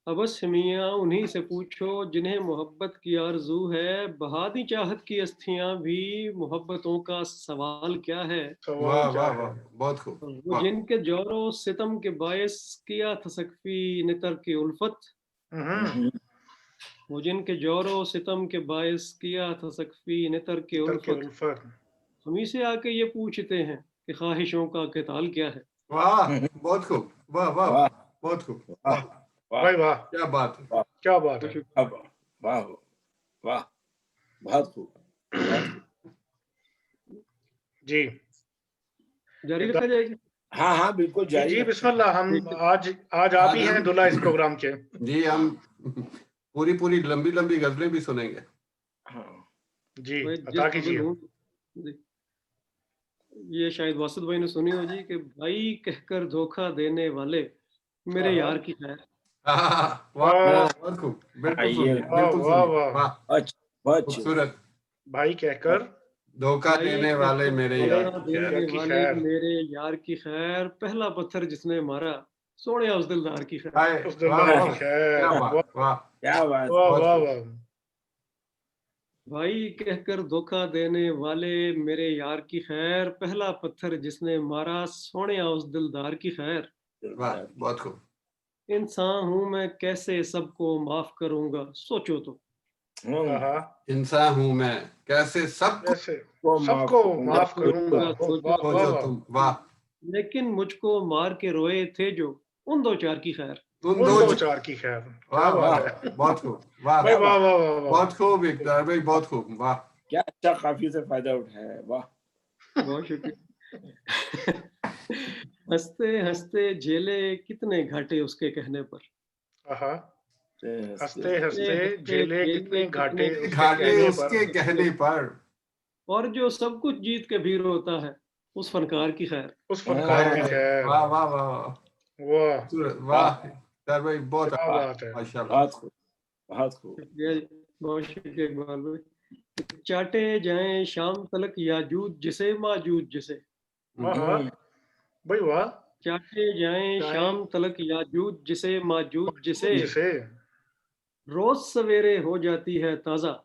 ابس میاں انہی سے پوچھو جنہیں محبت کی آرزو ہے, بہادی چاہت کی استھیاں بھی محبتوں کا سوال کیا ہے. سوال واہ کیا واہ ہے. واہ بہت خوب. وہ واہ جن کے جور و ستم کے باعث کیا تھا سقفی نتر کی الفت. ہوں. وہ جن کے جور و ستم کے باعث کیا تھا سقفی نتر کی ترک الفت. الفت. ہمیں سے آ کے یہ پوچھتے ہیں کہ خواہشوں کا قتال کیا ہے. واہ بہت خوب. واہ واہ واہ بہت خوب. واہ واہ بھائی واہ کیا بات ہے. کیا بات ہے. واہ واہ بہت خوب بہت خوب. جی جاری رکھا جائے گا. ہاں ہاں بالکل جی جاری جی رکھیں. بسم اللہ. ہم آج آپ ہی ہیں دلہا اس پروگرام کے. جی ہم پوری لمبی لمبی غزلیں بھی سنیں گے. ہاں جی میں عطا جس کیجیے. قابل ہوں جی. یہ شاید واسط بھائی نے سنی ہو جی کہ بھائی کہہ کر دھوکہ دینے والے میرے یار کی خیر. واہ واہ بہت خوب. ہاں بالکل یہ سنیے واہ بالکل واہ سنیے. واہ. واہ اچھا بہت اچھی. خوبصورت. بھائی کہہ کر دھوکہ بھائی دینے کہہ والے کر میرے یار دھوکہ کی خیر. دینے کی والے خیر. میرے یار کی خیر, پہلا پتھر جس نے مارا سوڑیا اس دلدار کی خیر. ہائے اس واہ دلدار کی واہ خیر. کیا بات. واہ کیا بات. واہ بہت واہ خوب. واہ. بھائی کہہ کر دھوکہ دینے والے میرے یار کی خیر, پہلا پتھر جس نے مارا سوڑیا اس دلدار کی خیر. واہ بہت خوب. انسان ہوں میں کیسے سب کو معاف کروں گا سوچو تو. آہا. انسان ہوں میں کیسے سب کو ایسے سب کو معاف کروں گا. واہ واہ سوچو واہ. تم. واہ لیکن مجھ کو مار کے روئے تھے جو ان دو چار کی خیر. ان ان دو دو چار کی خیر. کیا واہ بات واہ ہے. بہت خوب. واہ بھائی واہ واہ واہ واہ. بہت خوب اقتدار بھائی بہت خوب. واہ کیا اچھا قافیے سے فائدہ اٹھایا ہے. واہ بہت شکریہ. ہنستے ہنستے جھیلے کتنے گھاٹے اس کے کہنے پر. آہا. ہنستے ہنستے ہنستے جھیلے جھیلے کتنے گھاٹے اس کے گھاٹے کہنے اس پر. کے کہنے پر. اور جو سب کچھ جیت کے بھی روتا ہے اس فنکار کی خیر. اس فنکار کی خیر. واہ واہ واہ واہ واہ اقتدار بھائی بہت کیا بات ہے. ماشاء اللہ. بہت خوب بہت خوب. شکریہ جی. بہت شکریہ اقبال بھائی. چاٹے جائیں شام تلک یاجوج جسے ماجوج جسے. آہا. بھائی واہ. چاٹے جائیں شام تلک یاجوج جسے ماجوج جسے, جسے روز سویرے ہو جاتی ہے تازہ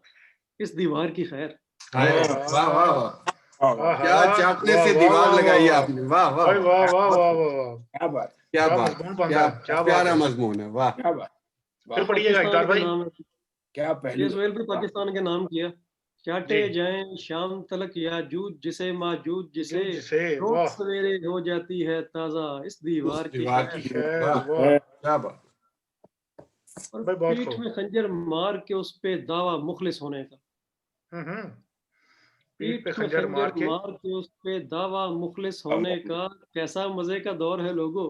اس دیوار کی خیر. واہ واہ واہ آہا. کیا چاٹنے واہ سے واہ دیوار واہ لگائی واہ. آپ نے. واہ واہ بھائی واہ واہ واہ واہ واہ. کیا بات کیا کیا بات مضمون بن کیا رہا ہے. کیا بات پیارا ہے. مضمون ہے. واہ کیا بات. پھر پڑھیے گا اقتدار پاکستان کے بھائی. نام ہے. کیا پہلو. یہ سہیل بھی پاکستان کے نام کیا. چاٹے جی جائیں شام تلک یاجوج جسے ماجوج جسے, جسے. روز واہ. سویرے ہو جاتی ہے تازہ اس دیوار کی دیوار خیر. کی خیر. واہ واہ. کیا بات. اور بھائی بہت پیٹھ خوب. میں خنجر مار کے اس پہ دعویٰ مخلص ہونے کا. پیٹ پہ پیٹھ میں خنجر مار کے اس پہ دعویٰ مخلص ہونے کا. کیسا مزے کا دور ہے لوگوں,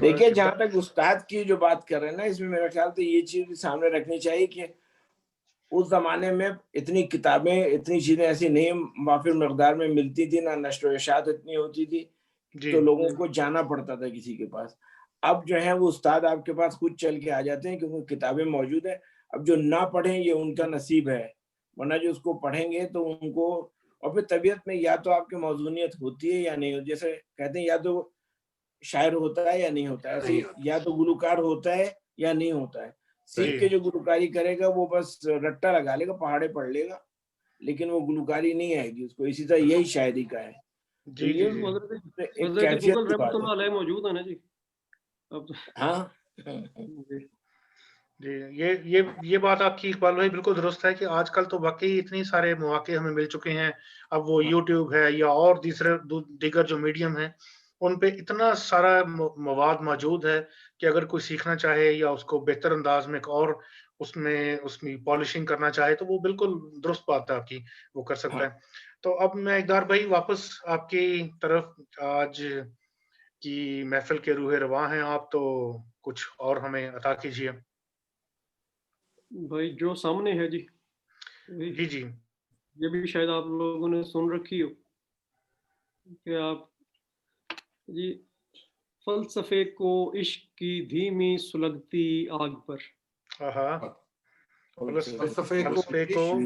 دیکھیں جہاں تک استاد کی جو بات کر رہے ہیں نا، اس میں میرا خیال تو یہ چیز سامنے رکھنی چاہیے کہ اس زمانے میں اتنی کتابیں، اتنی چیزیں ایسی نہیں وافر مقدار میں ملتی تھی، نہ نشر و اشاعت اتنی ہوتی تھی، تو لوگوں کو جانا پڑتا تھا کسی کے پاس. اب جو ہے وہ استاد آپ کے پاس خود چل کے آ جاتے ہیں کیونکہ کتابیں موجود ہیں. اب جو نہ پڑھیں یہ ان کا نصیب ہے، ورنہ جو اس کو پڑھیں گے تو ان کو، اور پھر طبیعت میں یا تو آپ کی موضوعیت ہوتی ہے یا نہیں ہوتی. جیسے کہتے ہیں یا تو شاعر ہوتا ہے یا نہیں ہوتا ہے، ایسے یا تو گلوکار ہوتا ہے یا نہیں ہوتا ہے. سیکھ کے جو گلوکاری کرے گا وہ بس رٹا لگا لے گا، پہاڑے پڑھ لے گا، لیکن وہ گلوکاری نہیں آئے گی اس کو. اسی طرح یہی شاعری کا ہے. جی جی حضرت گوگل رحمۃ اللہ علیہ موجود ہے نا جی. ہاں جی، یہ بات آپ کی اقبال بھائی بالکل درست ہے کہ آج کل تو واقعی اتنی سارے مواقع ہمیں مل چکے ہیں. اب وہ یوٹیوب ہے یا اور دیگر جو میڈیم ہیں، ان پہ اتنا سارا مواد موجود ہے کہ اگر کوئی سیکھنا چاہے یا اس کو بہتر انداز میں اور اس میں پالشنگ کرنا چاہے تو وہ بالکل درست بات ہے آپ کی، وہ کر سکتا ہے. تو اب میں اقدار بھائی واپس آپ کی طرف، آج کی محفل کے روح رواں ہیں آپ، تو کچھ اور ہمیں عطا کیجیے. بھائی جو سامنے ہے جی جی یہ بھی شاید آپ لوگوں نے سن رکھی ہو کہ آپ جی، فلسفے کو عشق کی دھیمی سلگتی آگ پر. فلسفے کو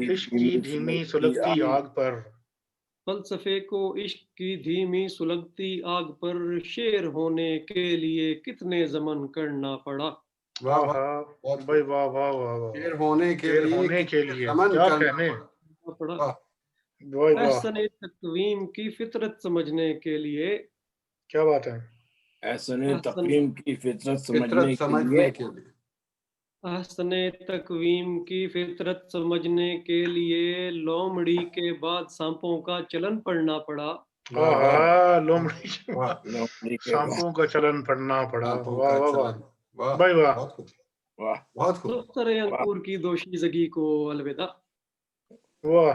عشق کی دھیمی سلگتی آگ پر. فلسفے کو عشق کی دھیمی سلگتی آگ پر شعر ہونے کے لیے کتنے زمن کرنا پڑا. بھائی واہ واہ واہ، شعر ہونے کے لیے کیا کہنے پڑا. واہ واہ، احسن تقویم کی فطرت سمجھنے کے لیے، کیا بات ہے، احسن تقویم کی فطرت سمجھنے کے لیے، احسن تقویم کی فطرت سمجھنے کے لیے لومڑی کے بعد سانپوں کا چلن پڑنا پڑا. لومڑی سانپوں کا چلن پڑنا پڑا. واہ واہ واہ بھائی واہ، دختر انگور کی دوشیزگی کو الوداع. واہ،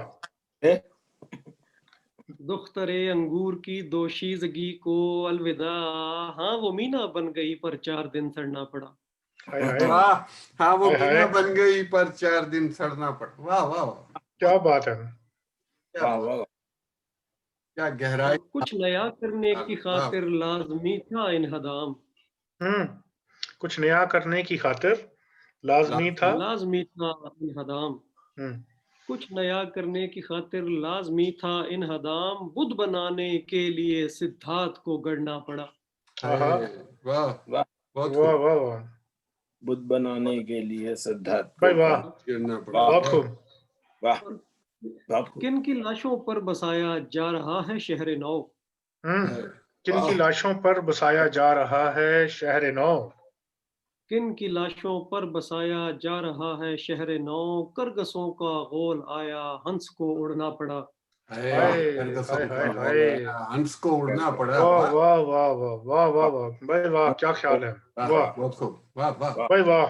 دختر انگور کی دوشیزگی کو الوداع. ہاں وہ مینا بن گئی پر 4 دن سڑنا پڑا. ہاں وہ مینا بن گئی پر 4 دن سڑنا پڑا. واہ واہ، کیا بات ہے، کیا گہرائی. کچھ نیا کرنے کی خاطر لازمی تھا انہدام. کچھ نیا کرنے کی خاطر لازمی تھا انہدام. کچھ نیا کرنے کی خاطر لازمی تھا انہدام. بدھ بنانے کے لیے سدھارتھ کو گڑنا پڑا. واہ واہ واہ، بدھ بنانے کے لیے سدھارتھ بھائی واہ، گرنا پڑا. بہت خوب. کن کی لاشوں پر بسایا جا رہا ہے شہر نو. کن کی لاشوں پر بسایا جا رہا ہے شہر نو. کن کی لاشوں پر بسایا جا رہا ہے شہر نو. کرگسوں کا غول آیا ہنس کو اڑنا پڑا. ہنس کو اڑنا پڑا. واہ واہ واہ واہ واہ واہ واہ بھائی واہ، کیا خیال ہے، واہ بھائی واہ،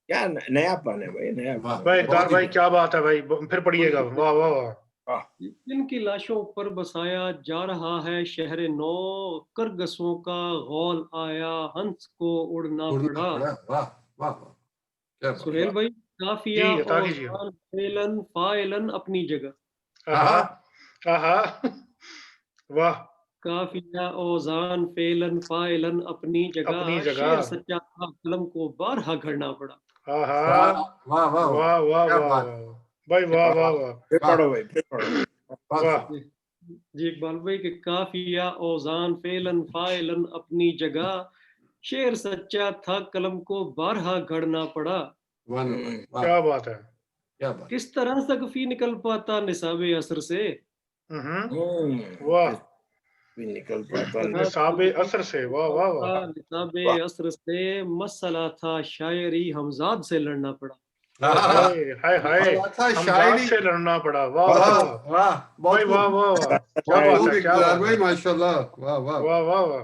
کیا نیا پن ہے بھائی، نیا بھائی اقدار بھائی کیا بات ہے بھائی، پھر پڑھیے گا. واہ واہ واہ. کن کی لاشوں پر بسایا جا رہا ہے شہر نو. کرگسوں کا غول آیا ہنس کو اڑنا پڑا. سہیل بھائی کافیہ اوزان فعلن فاعلن اپنی جگہ. واہ، کافیہ اوزان فعلن فاعلن اپنی جگہ. شعر سچا تھا قلم کو بارہا گھڑنا پڑا. واہ واہ واہ بھائی، واہ واہ واہ. جی اقبال بھائی کہ کافیہ اوزان فعلن فاعلن اپنی جگہ. شعر سچا تھا قلم کو بارہا گھڑنا پڑا. کیا بات ہے، کس طرح سقفی نکل پاتا نصاب عصر سے. واہ، نکل پاتا نصاب عصر سے. واہ واہ واہ، نصاب عصر سے مسئلہ تھا شاعری ہمزاد سے لڑنا پڑا. ہمزاد سے لڑنا پڑا. واہ واہ بھائی، واہ واہ واہ، کیا بات ہے، کیا بات ہے، ماشاء اللہ. واہ واہ واہ واہ واہ.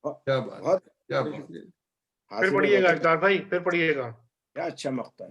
کیا بات، کیا بات. پھر پڑھیے گا اقدار بھائی، پھر پڑھیے گا. کیا اچھا مقطع ہے.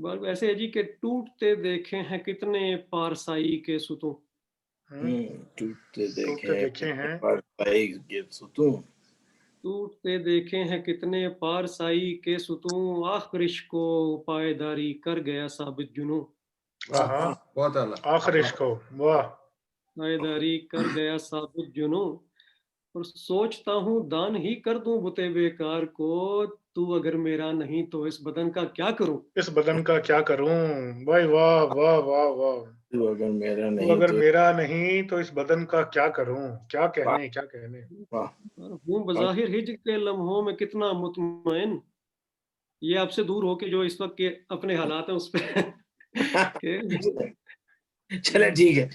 ایسے ہے جی کہ ٹوٹتے دیکھے ہیں کتنے پارسائی کے ستون، ٹوٹتے ٹوٹتے دیکھے دیکھے ہیں پارسائی کے ستون، ٹوٹتے دیکھے ہیں کتنے پارسائی کے ستون، آخر عشق کو پائیداری کر گیا ثابت جنوں، آہا بہت اعلیٰ. آخر عشق کو واہ پائیداری کر گیا ثابت جنوں، اور سوچتا ہوں دان ہی کر دوں بتے بیکار کو، تو اگر میرا نہیں تو اس بدن کا کیا کروں، اس بدن کا کیا کروں، بھائی واہ واہ واہ واہ، تو اگر میرا تو نہیں اگر تو میرا نہیں تو اس بدن کا کیا کروں، کیا واہ کہنے کیا کہنے. واہ اور ہوں بظاہر ہجر کے لمحوں میں کتنا مطمئن، یہ آپ سے دور ہو کے جو اس وقت کے اپنے حالات ہیں اس پہ کہ چلے ٹھیک ہے.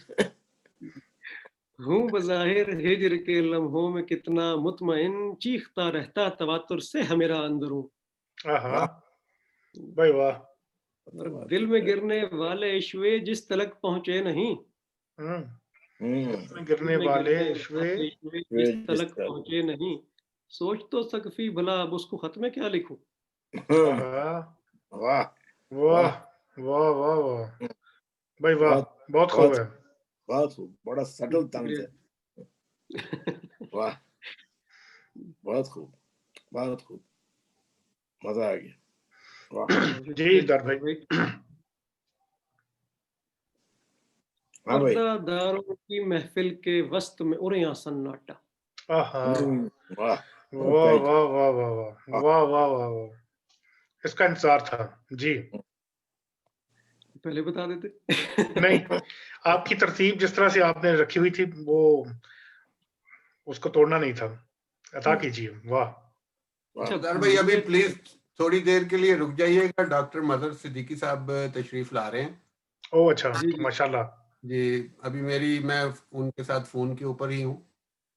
ہوں بظاہر ہجر کے لمحوں میں کتنا مطمئن، چیختا رہتا تواتر سے ہے میرا اندروں، آہا بھائی واہ. اور دل میں گرنے والے عشوے جس تلک پہنچے نہیں، ہوں ہوں گرنے دل میں والے گرنے عشوے والے عشوے جس جس تلک طرح پہنچے نہیں، سوچ تو سقفی بھلا اب اس کو خط میں کیا لکھوں، آہا واہ واہ واہ واہ واہ واہ بھائی واہ بہت بہت خوب بہت ہے. بہت خوب، بڑا سٹل طنز ہے. واہ بہت خوب بہت خوب، مزہ آ گیا. واہ جی اقدار بھائی. ہاں بھائی. پردہ داروں کی محفل کے وسط میں اریاں سناٹا، آہا واہ واہ واہ واہ واہ واہ واہ واہ واہ واہ، اس کا انتظار تھا جی. پہلے بتا دیتے. نہیں آپ کی ترتیب جس طرح سے آپ نے رکھی ہوئی تھی وہ اس کو توڑنا نہیں تھا. عطا کیجیے. واہ اقتدار بھائی ابھی پلیز تھوڑی دیر کے لیے رک جائیے گا، ڈاکٹر مظہر صدیقی صاحب تشریف لا رہے ہیں. او اچھا ماشاء اللہ جی ابھی میں ان کے ساتھ فون کے اوپر ہی ہوں.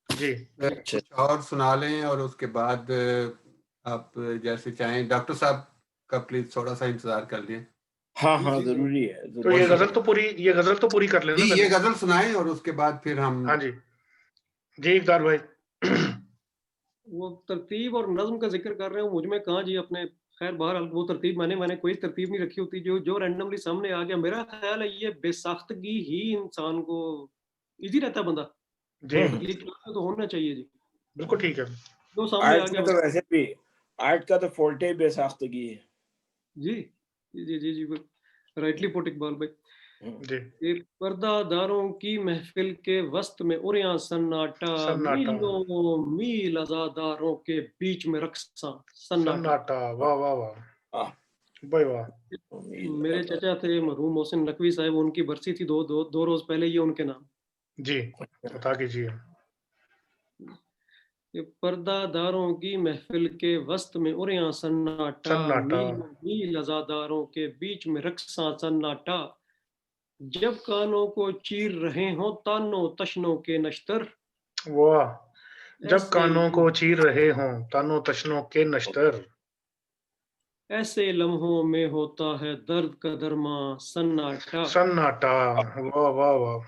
جی. کچھ اور سنا لیں اور اس کے بعد آپ جیسے چاہیں. ڈاکٹر صاحب کا پلیز تھوڑا سا انتظار کر لیں. ہاں ہاں ضروری ہے. تو یہ غزل تو پوری کر لینا. جی یہ غزل سنائیں اور اس کے بعد پھر ہم. ہاں جی جی اقدار بھائی. وہ ترتیب اور نظم کا ذکر کر رہے ہوں، مجھ میں کہاں جی اپنے. خیر بہرحال وہ ترتیب میں نے کوئی ترتیب نہیں رکھی ہوتی، جو رینڈملی سامنے آ گیا. میرا خیال ہے یہ بے ساختگی ہی انسان کو ایزی رہتا ہے بندہ. جی یہ تو ہونا چاہیے جی. بالکل ٹھیک ہے. جو سامنے آ آرٹ گیا میں تو ویسے بھی آرٹ کا تو فولٹے بے ساختگی ہے. جی جی جی جی رائٹلی پوٹ اقبال بھائی. جی پردہ داروں کی محفل کے وسط میں اریاں سناٹا، سناٹا میلوں میل عزاداروں کے بیچ میں رقصاں سناٹا. سناٹا واہ واہ واہ بھائی واہ. میرے چچا تھے مرحوم محسن نقوی صاحب، ان کی برسی تھی دو روز پہلے، یہ ان کے نام. جی عطا کیجیے. پردہ داروں کی محفل کے وسط میں اریاں سناٹا، سناٹا میل عزاداروں کے بیچ میں رقصاں سناٹا، جب کانوں کو چیر رہے ہوں تانوں تشنوں کے نشتر، واہ جب ایسے کانوں کو چیر رہے ہوں تانوں تشنوں کے نشتر، ایسے لمحوں میں ہوتا ہے درد کا درماں سناٹا. سناٹا واہ واہ واہ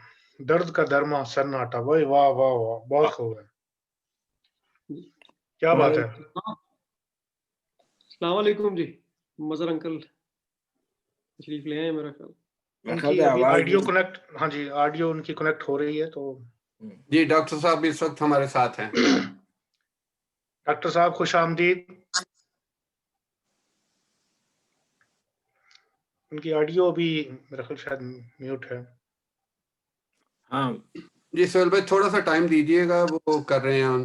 درد کا درما سناٹا. بھائی واہ واہ واہ بہت خوب ہے. کیا بات ہے. السلام علیکم جی. مظہر انکل تشریف لے آئے میرا خیال. ان کی ابھی آڈیو کنیکٹ. ہاں جی آڈیو ان کی کنیکٹ ہو رہی ہے. تو جی ڈاکٹر صاحب اس وقت ہمارے ساتھ ہیں. ڈاکٹر صاحب خوش آمدید. ان کی آڈیو ابھی میرا خیال شاید میوٹ ہے. ہاں جی سہیل بھائی تھوڑا سا ٹائم دیجیے گا، وہ کر رہے ہیں.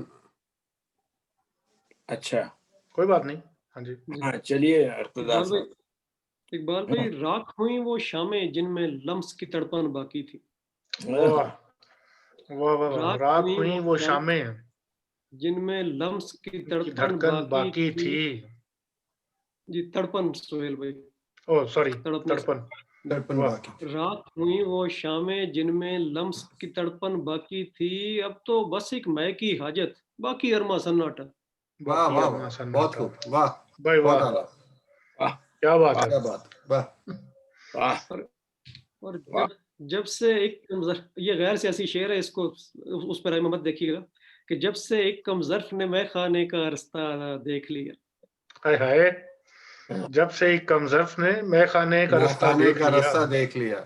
اچھا کوئی بات نہیں. ہاں جی ہاں چلیے اقتدار صاحب. اقبال بھائی راکھ ہوئی وہ شامیں جن میں لمس کی تڑپن باقی تھی. واہ واہ واہ راکھ ہوئی وہ شامیں جن میں لمس کی دھڑکن باقی تھی. جی تڑپن سہیل بھائی. او سوری تڑپن. رات ہوئی وہ شامیں جن میں لمس کی تڑپن باقی تھی، اب تو بس ایک مے کی حاجت باقی ارما سناٹا. واہ واہ بہت خوب. واہ بھائی واہ کیا بات ہے. اور جب سے ایک یہ غیر سیاسی شعر ہے، اس کو اس پر مت دیکھیے گا کہ جب سے ایک کم ظرف نے میں خانے کا رستہ دیکھ لیا. ہائے ہائے جب سے ایک کم ظرف نے میں خانے کا رستہ خانے دیکھ کا لیا، رستہ دیکھ لیا،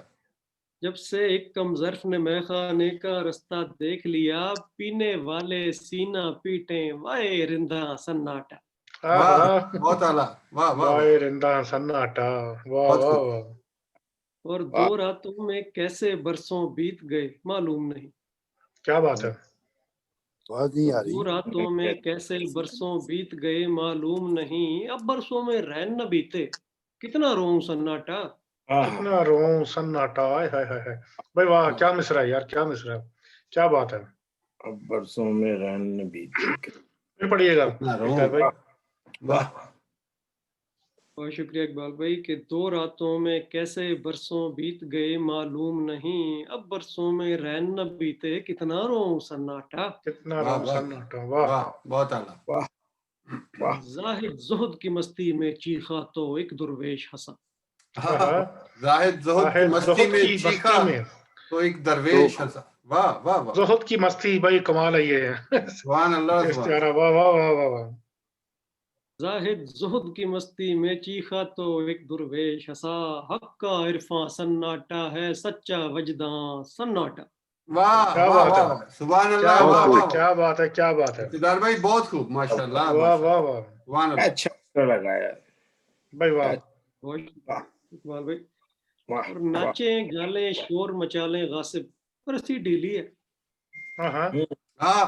جب سے ایک کم ظرف نے میں خانے کا رستہ دیکھ لیا، پینے والے سینہ پیٹیں وائے رندہ سناٹا۔ واہ واہ بہت اعلیٰ، واہ واہ وائے واہ، رندہ سناٹا، واہ بہت واہ خوب۔ واہ، اور دو راتوں میں کیسے برسوں بیت گئے معلوم نہیں، کیا بات ہے، بات نہیں آ دو رہی۔ راتوں میں کیسے برسوں بیت گئے معلوم نہیں، اب برسوں میں رین نہ بیتے کتنا روں سناٹا۔ کتنا روں سناٹا، ہائے ہائے ہائے ہائے۔ بھائی واہ، کیا مصرع ہے یار، کیا مصرع ہے، کیا بات ہے۔ اب برسوں میں رین نہ بیتے، پھر پڑھیے گا کتنا روں، اقتدار بھائی۔ واہ، بہت شکریہ اقبال بھائی کہ دو راتوں میں کیسے برسوں بیت گئے معلوم نہیں، اب برسوں میں رین نہ بیتے کتنا روں سناٹا۔ کتنا واہ روں واہ سناٹا، واہ واہ، بہت اعلیٰ۔ واہ واہ، زاہد زہد کی مستی میں چیخا تو ایک درویش ہنسا۔ ہاں، زاہد زہد کی زاہد مستی زہد میں کی چیخا مستی میں، تو ایک درویش ہنسا، واہ واہ واہ، زہد کی مستی، بھائی کمال ہے یہ سبحان اللہ سبحان استعارہ، اللہ۔ واہ واہ واہ واہ واہ۔ زاہد زہد کی مستی میں چیخا تو ایک درویش ہنسا، حق کا عرفاں سناٹا ہے سچا وجداں سناٹا۔ واہ کیا واہ بات واہ ہے، واہ، سبحان کیا اللہ، واہ بات ہے، واہ واہ، کیا بات ہے، کیا بات ہے، اقتدار بھائی بہت خوب، ماشاء اللہ واہ ماشاء واہ اللہ، واہ، سبحان اللہ۔ اچھا لگا یار، بھائی واہ، بہت واہ اقبال بھائی۔ واہ اور واہ، ناچیں گالیں شور مچالیں غاصب، رسی ڈھیلی ہے۔ ہاں ہاں، ہاں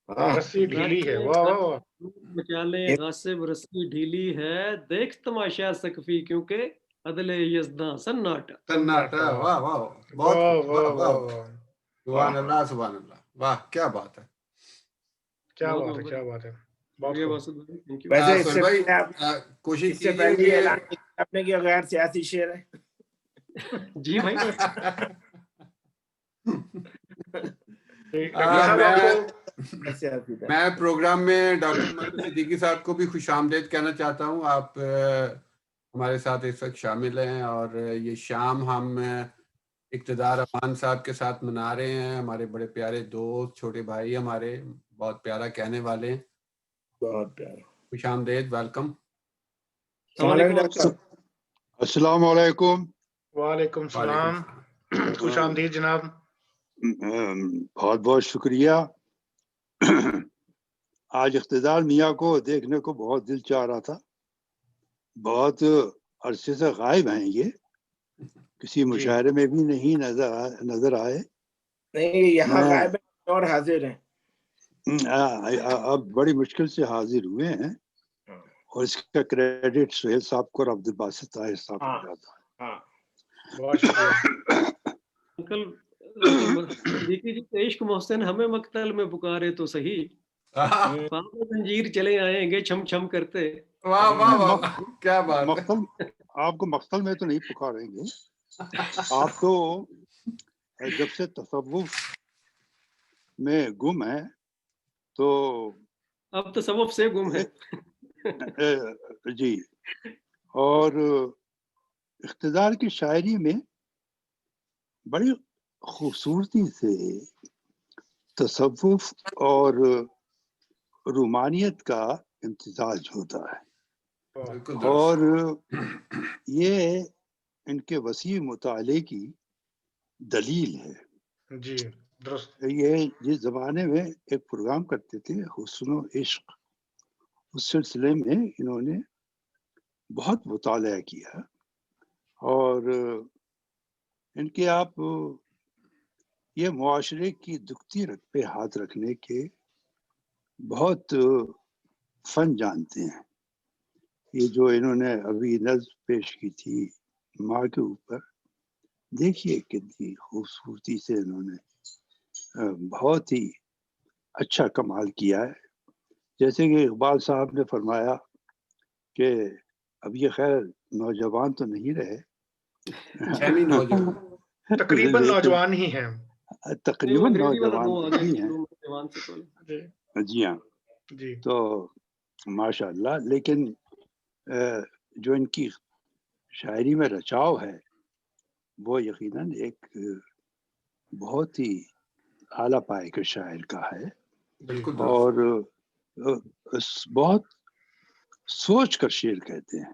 ہاں رسی ڈھیلی ہے، ناچیں واہ واہ گالیں واہ، شور مچالیں غاصب رسی ڈھیلی ہے، دیکھ تماشا سقفی کیونکہ عدل یزداں سناٹا۔ سناٹا، واہ واہ واہ، بہت واہ خوب، واہ واہ واہ واہ واہ، واہ، سبحان اللہ سبحان اللہ، واہ کیا بات ہے۔ کیا بہت بات ہے، بہت کیا بات ہے، بہت شکریہ خوب۔ باسط بھائی، تھینک یو۔ ویسے اس سہیل سے بھائی پہلے آپ کوشش اس سے کیجیے پہلے یہ کہ اعلان کیا آپ نے کہ غیر سیاسی شعر ہے۔ جی بھائی، ڈاکٹر صاحب آپ کو سیاسی تھا۔ میں پروگرام میں ڈاکٹر محمد صدیقی صاحب کو بھی خوش آمدید کہنا چاہتا ہوں۔ آپ ہمارے ساتھ اس وقت شامل ہیں، اور یہ شام ہم اقتدار امان صاحب کے ساتھ منا رہے ہیں، ہمارے بڑے پیارے دوست، چھوٹے بھائی، ہمارے بہت پیارا کہنے والے، بہت پیارا، خوش آمدید، ویلکم۔ السلام علیکم ڈاکٹر صاحب۔ السلام علیکم۔ وعلیکم السلام، خوش آمدید جناب۔ بہت بہت شکریہ۔ آج اقتدار میاں کو دیکھنے کو بہت دل چاہ رہا تھا، بہت عرصے سے غائب ہیں، یہ کسی مشاعرے میں بھی نہیں نظر آئے۔ نہیں یہاں غائب ہیں اور حاضر ہیں، اب بڑی مشکل سے حاضر ہوئے ہیں، اور اس کا کریڈٹ سہیل صاحب کو اور عبد الباسط طاہر صاحب کو جاتا ہے۔ ہاں بہت شکریہ۔ انکل صدیقی جی، عشق محسن ہمیں مقتل میں پکارے تو صحیح، پاؤں زنجیر چلے آئیں گے چھم چھم کرتے۔ واہ واہ واہ، کیا بات ہے۔ مقتل آپ کو مقتل میں تو نہیں پکاریں گے، آپ تو جب سے تصوف میں گم ہے تو اب تصوف سے گم ہے۔ جی، اور اقتدار کی شاعری میں بڑی خوبصورتی سے تصوف اور رومانیت کا امتزاج ہوتا ہے، بالکل اور درست۔ یہ ان کے وسیع مطالعے کی دلیل ہے۔ جی درست۔ یہ جس زمانے میں ایک پروگرام کرتے تھے حسن و عشق، اس سلسلے میں انہوں نے بہت مطالعہ کیا، اور ان کے آپ یہ معاشرے کی دکھتی رگ پہ ہاتھ رکھنے کے بہت فن جانتے ہیں۔ یہ جو انہوں نے ابھی نظم پیش کی تھی ماں کے اوپر، دیکھیے کتنی خوبصورتی سے انہوں نے بہت ہی اچھا کمال کیا ہے۔ جیسے کہ اقبال صاحب نے فرمایا کہ اب یہ خیر نوجوان تو نہیں رہے، جیمی نوجوان، تقریباً لیکن نوجوان ہی ہیں۔ تقریباً انگریزی والا نوجوان وہ آ گیا ہی شروع میں جوان سے پہلے۔ ہیں۔ جی ہاں، جی تو ماشاء اللہ، لیکن جو ان کی شاعری میں رچاؤ ہے وہ یقیناً ایک بہت ہی اعلیٰ پائے کے شاعر کا ہے، بالکل اور درست۔ بہت سوچ کر شعر کہتے ہیں۔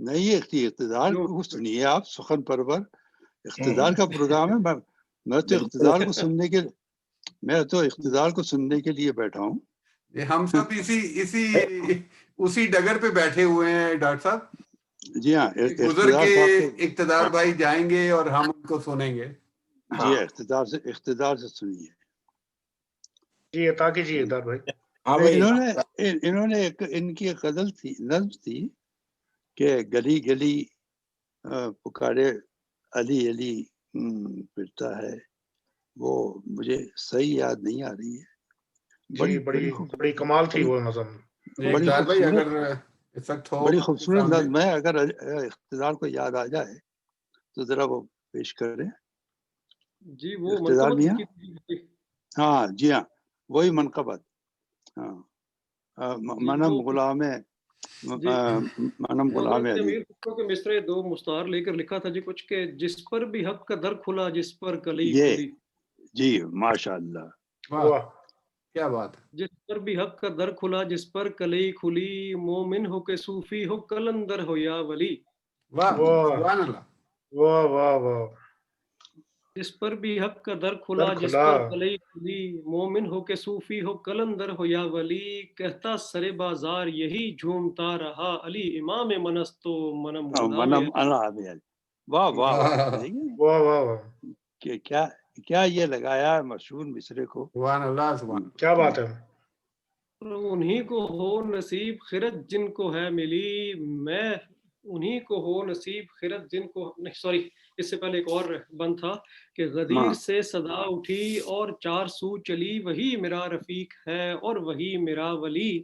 نہیں اقتدار کو سنیے آپ، سخن پرور اقتدار کا پروگرام ہے. میں تو اقتدار کو سننے کے لیے بیٹھا ہوں. ہم سب اسی ڈگر پہ بیٹھے ہوئے ہیں ڈاکٹر صاحب. جی ہاں، گزر کے اقتدار بھائی جائیں گے اور ہم ان کو سنیں گے. جی اقتدار سے سنیے. جی عطا کیجیے اقتدار بھائی. انہوں نے ان کی غزل تھی، نظم تھی کہ گلی گلی پکارے علی علی پھرتا ہے، وہ مجھے صحیح یاد نہیں آ رہی ہے. جی بڑی کمال تھی وہ نظم. بڑی خوبصورت نظم ہے. اگر اقتدار کو یاد آ جائے تو ذرا وہ پیش کریں. جی وہ اقتدار منقبت میاں، کی. ہاں جی ہاں وہی منقبت. ہاں منم غلام علی کے مصرے دو مستعار لے کر لکھا تھا جی کچھ کہ جس پر بھی حق کا در کھلا جس پر کلی کھلی. جی ماشاء اللہ، واہ کیا بات ہے. جس پر بھی حق کا در کھلا جس پر کلی کھلی، مومن ہو کہ صوفی ہو کلندر ہو یا ولی. واہ سبحان اللہ. واہ واہ واہ. جس پر بھی حق کا در کھلا جس پر کلی کھلی، مومن ہو کہ صوفی ہو کلندر ہو یا ولی. کہتا سر بازار یہی جھومتا رہا، علی امام منستو منم علی. واہ واہ واہ واہ واہ. کہ کیا یہ لگایا مشہور مصرے کو. سبحان اللہ سبحان اللہ. کیا بات ہے. انہی کو ہو نصیب خرد جن کو ہے ملی، میں انہی کو ہو نصیب خرد جن کو نہیں، سوری اس سے پہلے ایک اور بند تھا کہ غدیر سے صدا اٹھی اور چار سو چلی، وہی میرا رفیق ہے اور وہی میرا ولی.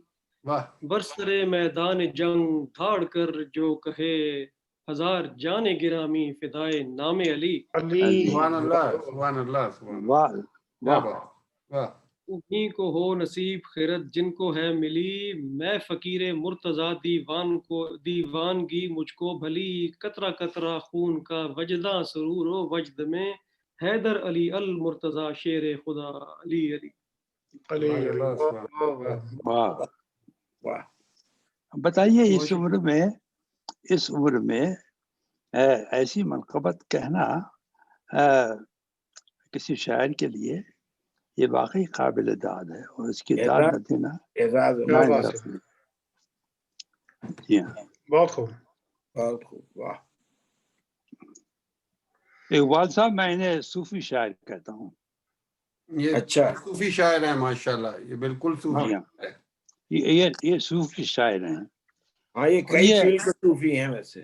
برسرے میدان جنگ دھاڑ کر جو کہے، ہزار جان گرامی فدائے نام علی. سبحان اللہ سبحان اللہ سبحان اللہ. واہ. انہی کو ہو نصیب خیرت جن کو ہے ملی، میں فقیر مرتضیٰ دیوانگی مجھ کو بھلی. قطرہ قطرہ خون کا وجداں سرور و وجد میں، حیدر علی المرتضیٰ شیر خدا علی علی. بتائیے اس عمر میں ایسی منقبت کہنا کسی شاعر کے لیے یہ واقعی قابل داد ہے، اور اس کی داد نہ دینا جی ہاں بہت خوب. واہ. اقبال صاحب میں انہیں صوفی شاعر کہتا ہوں. اچھا صوفی شاعر ہیں ماشاءاللہ. یہ بالکل صوفی ہے. یہ صوفی شاعر ہیں. ہاں یہ کئی فیلڈ کے صوفی ہیں ویسے.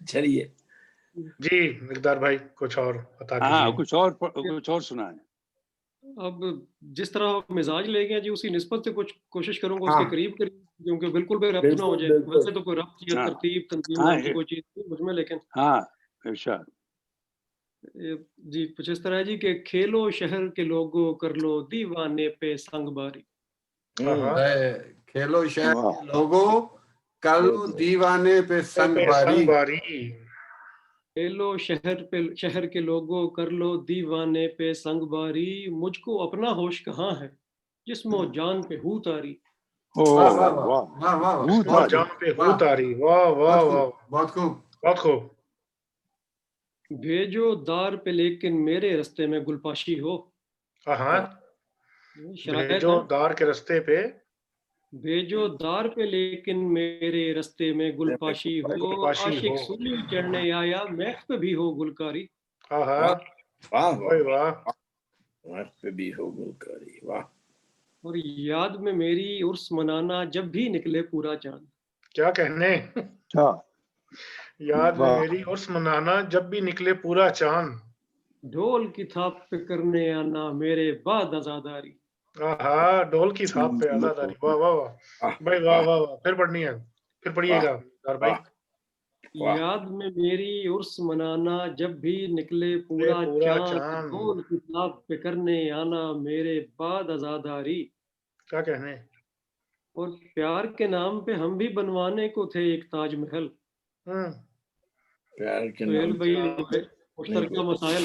چلیے جی مقدار بھائی کچھ اور بتا دیجیے. ہاں کچھ اور سنائیں. اب جس طرح مزاج لے گئے جی اسی نسبت سے کچھ کوشش کروں گا اس کے قریب کیونکہ بالکل بھی ربط نہ ہو جائے. ویسے تو کوئی ربط یا ترتیب تنظیم نام کی کوئی چیز نہیں مجھ میں، لیکن ہاں ارشاد. جی کچھ اس طرح ہے جی کہ کھیلو شہر کے لوگوں کر لو دیوانے پہ سنگ باری. کھیلو شہر کے لوگوں کر لو دیوانے پہ سنگ باری. کھیلو شہر کے لوگوں کر لو دیوانے پہ سنگ باری، مجھ کو اپنا ہوش کہاں ہے جسم و جان پہ ہو تاری. جان پہ ہو تاری. واہ واہ واہ بہت خوب بہت خوب. بھیجو دار پہ لیکن میرے رستے میں گلپاشی ہو. بھیجو دار کے رستے پہ، بھیجو دار پہ لیکن میرے رستے میں گلپاشی ہو. عاشق سولی چڑھنے آیا محک پہ بھی ہو گلکاری. اور یاد میں میری عرس منانا جب بھی نکلے پورا چاند. کیا کہنے. یاد میں میری عرس منانا جب بھی نکلے پورا چاند. ڈھول کی تھاپ پہ کرنے آنا میرے بعد آزاداری. ڈھول کی تھاپ پہ آزاداری. واہ واہ واہ بھائی واہ واہ واہ. پھر پڑھنی ہے، پھر پڑھیے گا بھائی. یاد میں میری عرس منانا جب بھی نکلے پورا چاند، ڈھول کی تھاپ پہ کرنے آنا میرے بعد آزاداری. کیا کہنے. اور پیار کے نام پہ ہم بھی بنوانے کو تھے ایک تاج محل. پیار کے سہیل بھائی مشترکہ مسائل.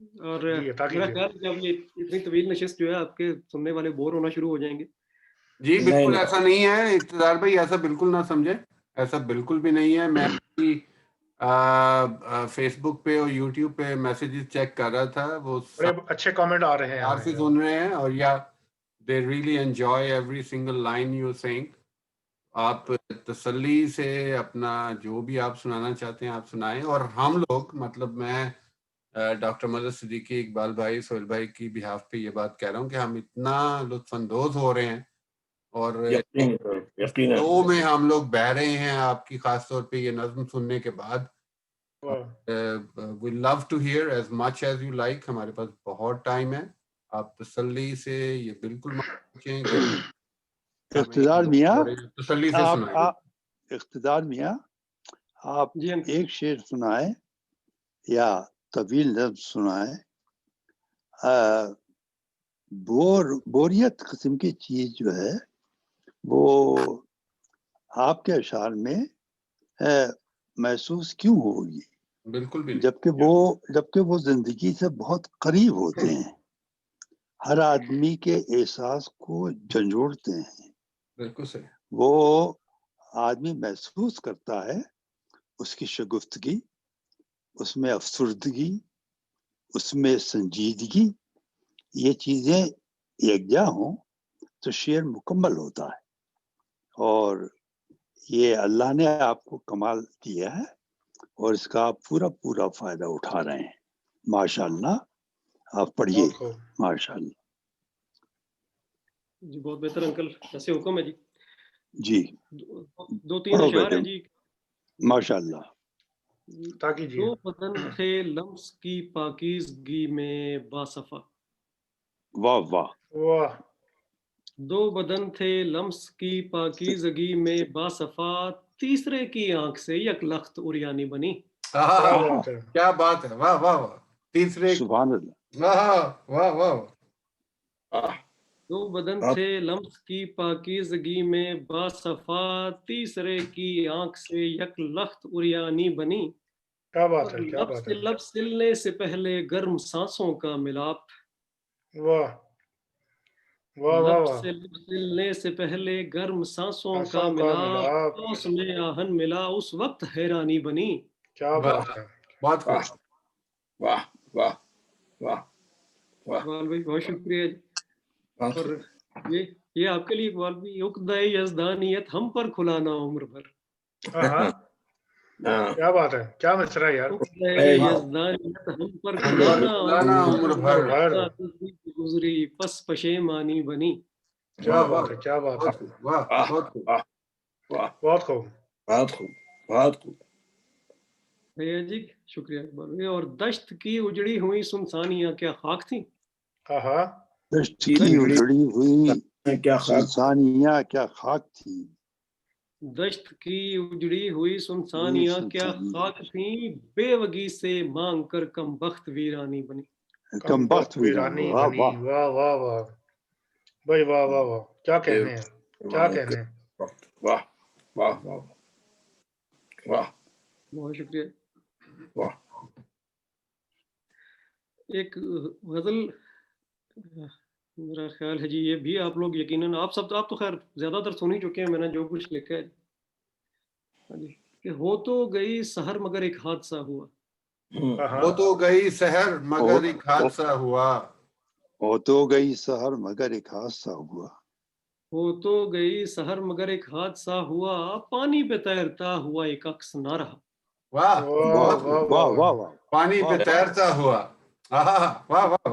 اور جی عطا میرا کیجیے. خیال ہے کہ اب یہ اتنی طویل نشست جو ہے آپ کے سننے والے بور ہونا شروع ہو جائیں گے. جی نہیں بالکل نہیں ایسا نہیں ہے اقتدار بھائی، ایسا بالکل نہ سمجھے، ایسا بالکل بھی نہیں ہے. میں فیس بک پہ اور یوٹیوب پہ میسیجز چیک کر رہا تھا، وہ بڑے اچھے کامنٹ آ رہے ہیں پیار سے ہمیں. سن رہے ہیں، اور یا they really enjoy every single line you sing. آپ تسلی سے اپنا جو بھی آپ سنانا چاہتے ہیں آپ سنائیں. اور ہم لوگ مطلب میں ڈاکٹر مدد صدیقی، اقبال بھائی، سہیل بھائی کی بہاف پہ یہ بات کہہ رہا ہوں کہ ہم اتنا لطف اندوز ہو رہے ہیں، اور یقیناً فلو میں ہم لوگ بہ رہے ہیں آپ کی خاص طور پہ یہ نظم سننے کے بعد. We love to hear as much as you like. ہمارے پاس بہت ٹائم ہے، آپ تسلی سے یہ بالکل مت سوچیں کہ اقتدار میاں بڑے تسلی سے سنائیں. اقتدار میاں آپ جی انکل. ایک شعر سنائیں یا طویل لفظ سنائیں. بوریت قسم کی چیز جو ہے وہ آپ کے اشعار میں محسوس کیوں ہوگی، بالکل بھی نہیں. جبکہ وہ زندگی سے بہت قریب ہوتے ہیں، ہر آدمی کے احساس کو جھنجھوڑتے ہیں. بالکل صحیح. وہ آدمی محسوس کرتا ہے اس کی شگفتگی، اس میں افسردگی، اس میں سنجیدگی، یہ چیزیں یکجا ہوں تو شعر مکمل ہوتا ہے. اور یہ اللہ نے آپ کو کمال دیا ہے اور اس کا آپ پورا فائدہ اٹھا رہے ہیں. ماشاء اللہ، آپ پڑھیے. بہت خوب. ماشاء اللہ. جی بہت بہتر انکل، ایسے حکم ہے جی. جی دو تین پڑھو اشعار بیٹے. ہیں جی. ماشاء اللہ. عطا کیجیے. دو بدن تھے لمس کی پاکیزگی میں باصفا. واہ واہ. واہ. دو بدن تھے لمس کی پاکیزگی میں باصفا، تیسرے کی آنکھ سے یک لخت اریانی بنی. کیا بات ہے. کیا بات ہے، واہ واہ واہ. تیسرے سبحان اللہ. واہ واہ واہ. دو بدن تھے لمس کی پاکیزگی میں باصفا، تیسرے کی آنکھ سے یک لخت اریانی بنی. کیا بات اور ہے. کیا لب بات سے ہے. لب سلنے سے پہلے گرم سانسوں کا ملاپ. واہ واہ واہ لب واہ. سے لب سلنے سے پہلے گرم سانسوں کا سانسوں کا ملاپ، ملاپ. اس میں آہن ملا اس وقت حیرانی بنی. کیا بات ہے. بہت خوب. واہ واہ واہ واہ. اقبال بھائی بہت شکریہ جی. اور یہ آپ کے لیے اقبال بھی، عقدۂ یزدانیت ہم پر کھلانا عمر بھر. کیا بات ہے. کیا مصرع ہے یار. عقدۂ یزدانیت ہم پر ہم پر کھلانا کھلانا عمر بھر. گزری پس پشیمانی بنی. کیا بات ہے. کیا بات ہے. واہ بہت خوب. بہت خوب. بہت خوب بہت خوب. بھیا جی شکریہ اقبال بھائی. اور دشت کی اجڑی ہوئی سنسانیاں کیا خاک تھیں. دشت کی اجڑی ہوئی کیا خاک سنسانیاں کیا خاک تھی. دشت کی اجڑی ہوئی سنسانیاں کیا خاک تھیں، بے وگی سے مانگ کر کم بخت ویرانی بنی. کم بخت ویرانی واہ بنی. واہ. واہ واہ واہ بھائی. واہ واہ واہ. کیا کہنے ہیں. کیا کہنے ہیں. واہ واہ واہ واہ. بہت شکریہ. واہ. ایک غزل میرا خیال ہے جی، یہ بھی آپ لوگ یقیناً آپ تو خیر زیادہ تر سن ہی چکے ہیں، میں نے جو کچھ لکھا ہے جی. کہ ہو تو گئی سحر مگر ایک حادثہ ہوا. وہ تو گئی سحر مگر ایک حادثہ ہوا. ہو تو گئی سحر مگر ایک حادثہ ہوا. ہو تو گئی سحر مگر ایک حادثہ ہوا، پانی پہ تیرتا ہوا ایک عکس نہ رہا. واہ واہ واہ واہ واہ. واہ واہ. پانی پہ تیرتا ہوا. واہ واہ واہ.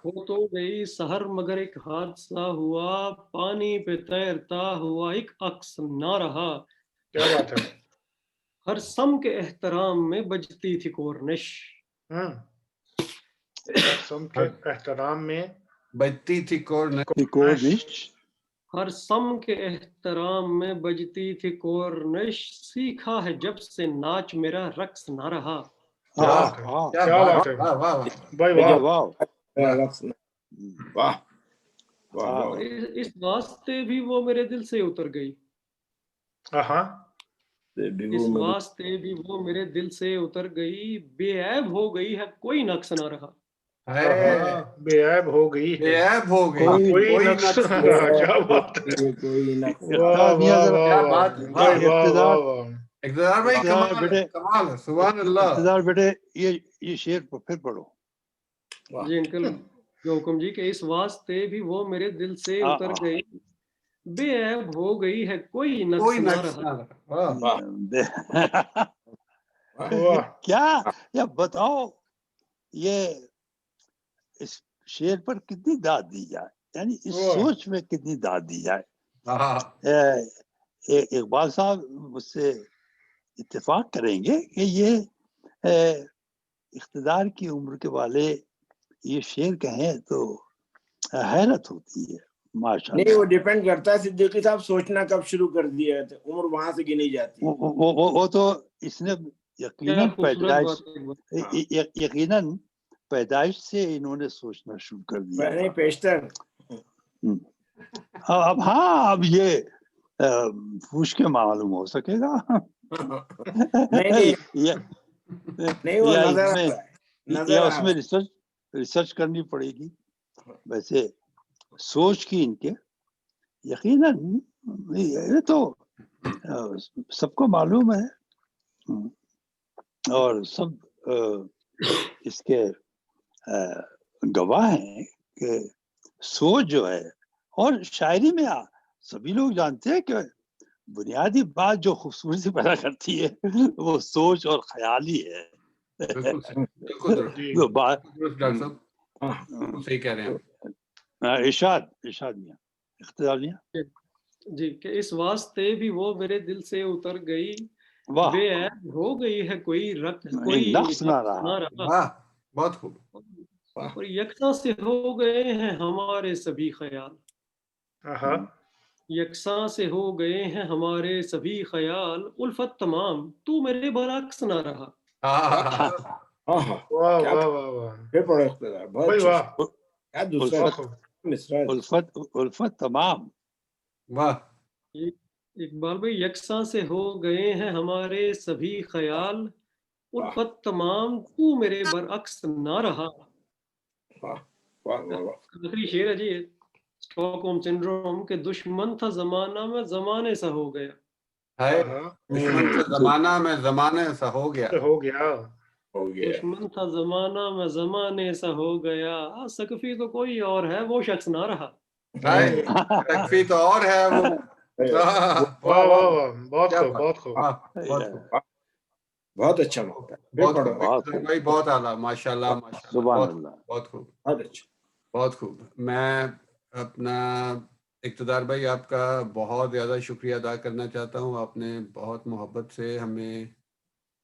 ہو تو گئی سحر مگر ایک حادثہ ہوا، پانی پہ تیرتا ہوا ایک عکس نہ رہا. کیا بات ہے. ہر سم کے احترام میں بجتی تھی کورنش. سم کے احترام میں بجتی تھی کورنش. ہر سم کے احترام میں بجتی تھی کورنش، سیکھا ہے جب سے ناچ میرا رقص نہ رہا. کیا بات ہے بھائی. واہ واہ. واہ. واہ. اس واسطے بھی وہ میرے دل سے اتر گئی. اس واسطے بھی وہ میرے دل سے اتر گئی، بے عیب ہو گئی ہے کوئی نقص نہ رہا۔ بے عیب ہو گئی ہے، بے عیب ہو گئی، کوئی نقص نہ رہا۔ کیا بات ہے، کوئی نقص واہ واہ واہ کیا واہ بات ہے، بھائی، واہ۔ واہ واہ واہ۔ اقتدار بھائی کمال ہے، کمال ہے، سبحان اللہ۔ اقتدار بیٹے یہ شعر پھر پڑھو۔ جی انکل جو حکم جی کہ اس واسطے بھی وہ میرے دل سے اتر گئی، بے عیب ہو گئی ہے کوئی نقص نہ رہا۔ کیا یا بتاؤ، یہ اس شعر پر کتنی داد دی جائے، یعنی اس سوچ میں کتنی داد دی جائے۔ اقبال صاحب مجھ سے اتفاق کریں گے کہ یہ اقتدار کی عمر کے والے یہ شعر کہیں تو حیرت ہوتی ہے، ماشاء اللہ۔ نہیں، وہ ڈیپینڈ کرتا ہے صدیقی صاحب سوچنا کب شروع کر دیا ہے، عمر وہاں سے گنی جاتی ہے۔ وہ تو اس نے یقیناً پیدائش سے انہوں نے سوچنا شروع کر دیا پیشتر۔ اب ہاں، اب یہ پوچھ کے معلوم ہو سکے گا۔ اس میں ریسرچ کرنی پڑے گی۔ ویسے سوچ کی ان کے یقیناً یہ تو سب کو معلوم ہے، اور سب اس کے گواہ ہیں کہ سوچ جو ہے، اور شاعری میں سبھی لوگ جانتے ہیں کہ بنیادی بات جو خوبصورتی پیدا کرتی ہے وہ سوچ اور خیال ہی ہے۔ صحیح کہہ رہے ہیں، ارشاد میاں، اقتدار میاں۔ جی کہ اس واسطے بھی وہ میرے دل سے اتر گئی، واہ، بے عیب ہو گئی ہے کوئی نقص نہ رہا۔ بہت خوب۔ اور یکساں سے ہو گئے ہیں ہمارے سبھی خیال، یکساں سے ہو گئے ہیں ہمارے سبھی خیال، الفت تمام تو میرے برعکس نہ رہا۔ الفت تمام، واہ۔ اقبال بھائی یکساں سے ہو گئے ہیں ہمارے سبھی خیال، الفت تمام تو میرے برعکس نہ رہا۔ آخری شعر ہے جی، اسٹاک ہوم سنڈروم کے دشمن تھا زمانہ میں زمانے سا ہو گیا، دشمن تھا زمانہ میں زمانے سا ہو گیا، دشمن تھا زمانہ میں زمانے سا ہو گیا، سقفی تو کوئی اور ہے وہ شخص نہ رہا۔ سقفی تو اور ہے وہ۔ بہت خوب، بہت خوب، بہت اچھا، بہت اعلیٰ، ماشاء اللہ، بہت خوب، بہت خوب۔ میں اپنا اقتدار بھائی آپ کا بہت زیادہ شکریہ ادا کرنا چاہتا ہوں۔ آپ نے بہت محبت سے ہمیں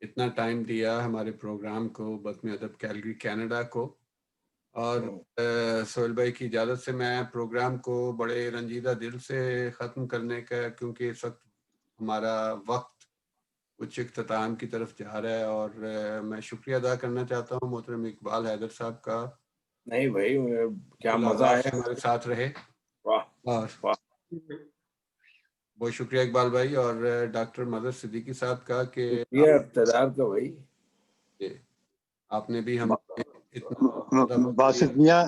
اتنا ٹائم دیا ہمارے پروگرام کو، بزم ادب کیلگری کینیڈا کو، اور سہیل بھائی کی اجازت سے میں پروگرام کو بڑے رنجیدہ دل سے ختم کرنے کا، کیونکہ اس وقت ہمارا وقت کچھ اختتام کی طرف جا رہا ہے، اور میں شکریہ ادا کرنا چاہتا ہوں محترم اقبال حیدر صاحب کا۔ نہیں بھائی، کیا مزہ ہے، ہمارے ساتھ رہے، اور واہ، بہت شکریہ اقبال بھائی، اور ڈاکٹر مظہر صدیقی صاحب کا کہ اقتدار کا بھائی آپ نے بھی ہم باسط میاں،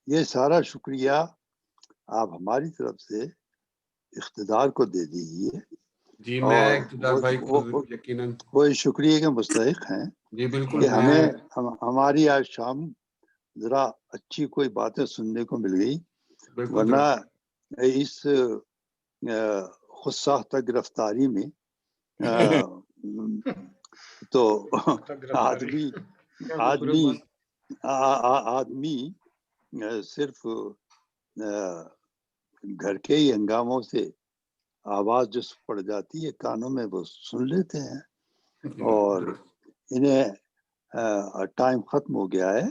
یہ سارا شکریہ آپ ہماری طرف سے اقتدار کو دے دیجیے۔ جی، میں اقتدار بھائی کو یقیناً وہ شکریہ کے مستحق ہیں۔ جی بالکل، کہ ہمیں ہماری آج شام ذرا اچھی کوئی باتیں سننے کو مل گئی، ورنہ اس خود ساختہ گرفتاری میں تو آدمی صرف گھر کے ہی ہنگاموں سے آواز جو پڑ جاتی ہے کانوں میں وہ سن لیتے ہیں، اور انہیں ٹائم ختم ہو گیا ہے،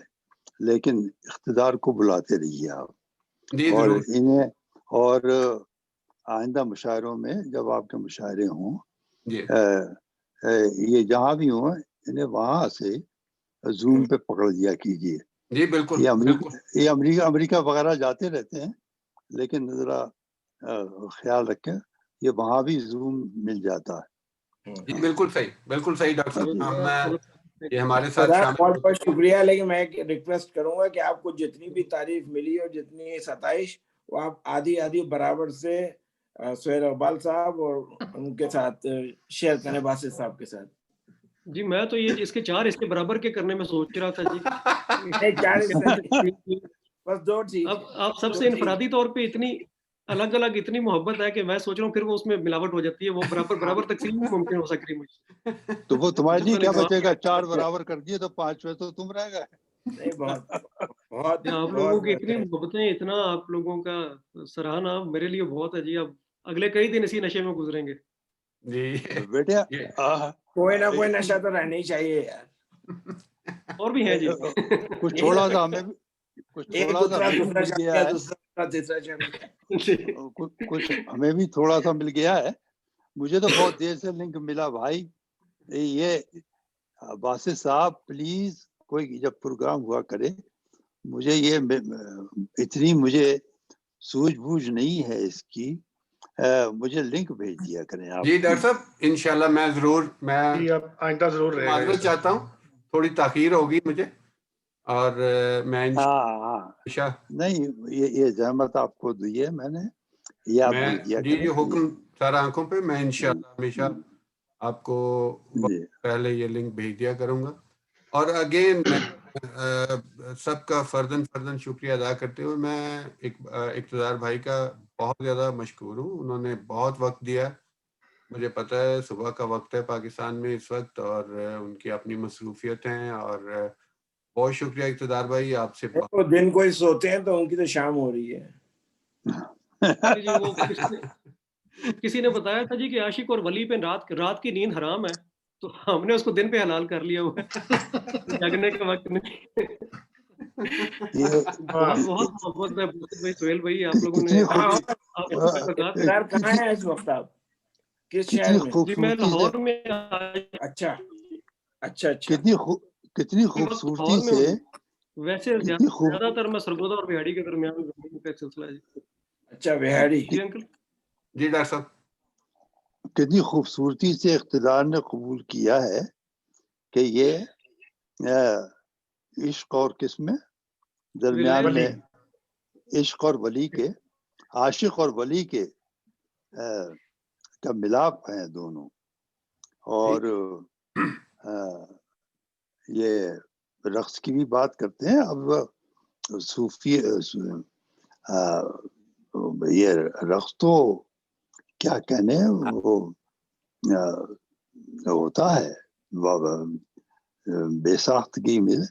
لیکن اقتدار کو بلاتے رہیے آپ، اور انہیں، اور آئندہ مشاعروں میں جب آپ کے مشاعرے ہوں، یہ جہاں بھی ہوں انہیں وہاں سے زوم پہ پکڑ لیا کیجیے۔ جی بالکل، یہ امریکہ وغیرہ جاتے رہتے ہیں، لیکن ذرا خیال رکھیں یہ وہاں بھی زوم مل جاتا ہے۔ جی بالکل صحیح ڈاکٹر صاحب. ہم یہ ہمارے ساتھ بہت بہت شکریہ. لیکن میں ایک ریکویسٹ کروں گا کہ آپ کو جتنی بھی تعریف ملی اور جتنی ستائش وہ آپ آدھی برابر سے سہیل اقبال صاحب اور ان کے ساتھ شیئر کریں، باسط صاحب کے ساتھ. جی میں تو یہ اس کے 4 حصے برابر کے کرنے میں سوچ رہا تھا جی. 4 حصے بس 2 ٹھیک. اب آپ سب سے انفرادی طور پہ اتنی الگ اتنی محبت ہے کہ میں سوچ رہا ہوں پھر وہ اس میں ملاوٹ ہو جاتی ہے، وہ برابر تقسیم نہیں ممکن ہو سک رہی مجھے. تو وہ تمہارے لیے کیا بچے گا؟ 4 برابر کر دیے تو 5 میں تو تم رہ گئے. بہت آپ لوگوں کی اتنی محبتیں، اتنا آپ لوگوں کا سراہنا میرے لیے بہت ہے جی. اب اگلے کئی دن اسی نشے میں گزریں گے. جی بیٹے کوئی نہ کوئی نشہ تو رہنا ہی چاہیے یار. اور بھی ہیں جی. کچھ تھوڑا سا ہمیں مل گیا ہے، کچھ ہمیں بھی تھوڑا سا مل گیا ہے. مجھے تو بہت دیر سے لنک ملا بھائی. یہ باسط صاحب پلیز کوئی جب پروگرام ہوا کرے، مجھے یہ اتنی مجھے سوجھ بوجھ نہیں ہے اس کی، مجھے لنک بھیج دیا کریں آپ. جی ڈاکٹر صاحب انشاءاللہ میں ضرور، میں آئندہ ضرور رہے گا. معذرت چاہتا ہوں، تھوڑی تاخیر ہوگی مجھے، اور میں نہیں یہ زحمت آپ کو دی ہے میں نے، یہ آپ بھیج دیا جی کریں. حکم سر آنکھوں پہ، میں انشاءاللہ ہمیشہ آپ کو پہلے یہ لنک بھیج دیا کروں گا. اور اگین میں سب کا فرداً شکریہ ادا کرتے ہوئے میں اقتدار بھائی کا بہت زیادہ مشکور ہوں. انہوں نے بہت وقت دیا. مجھے پتہ ہے صبح کا وقت ہے پاکستان میں اس وقت، اور ان کی اپنی مصروفیت ہیں. اور بہت شکریہ اقتدار بھائی، آپ سے دن کوئی سوتے ہیں تو ان کی تو شام ہو رہی ہے. جی وہ کسی نے بتایا تھا جی کہ عاشق اور ولی پہ رات کی نیند حرام ہے، تو ہم نے اس کو دن پہ حلال کر لیا ہوا ہے، جاگنے کا وقت نہیں. بہت محبت ہے بھائی سہیل بھائی، آپ لوگوں نے. کہاں ہیں اس وقت آپ؟ کس شہر میں؟ جی میں لاہور میں. اچھا کتنی خوبصورتی سے. ویسے زیادہ تر میں سرگودا اور بہاڑی کے درمیان کا سلسلہ ہے. اچھا بہاڑی. جی انکل. جی ڈاکٹر صاحب. کتنی خوبصورتی سے اقتدار نے قبول کیا ہے کہ یہ عشق اور کس میں درمیان میں، عشق اور ولی کے، عاشق اور ولی کے کا ملاپ ہے دونوں. اور یہ رقص کی بھی بات کرتے ہیں. اب صوفی یہ رقص تو کیا کہنے، وہ ہوتا ہے بے ساختگی میں،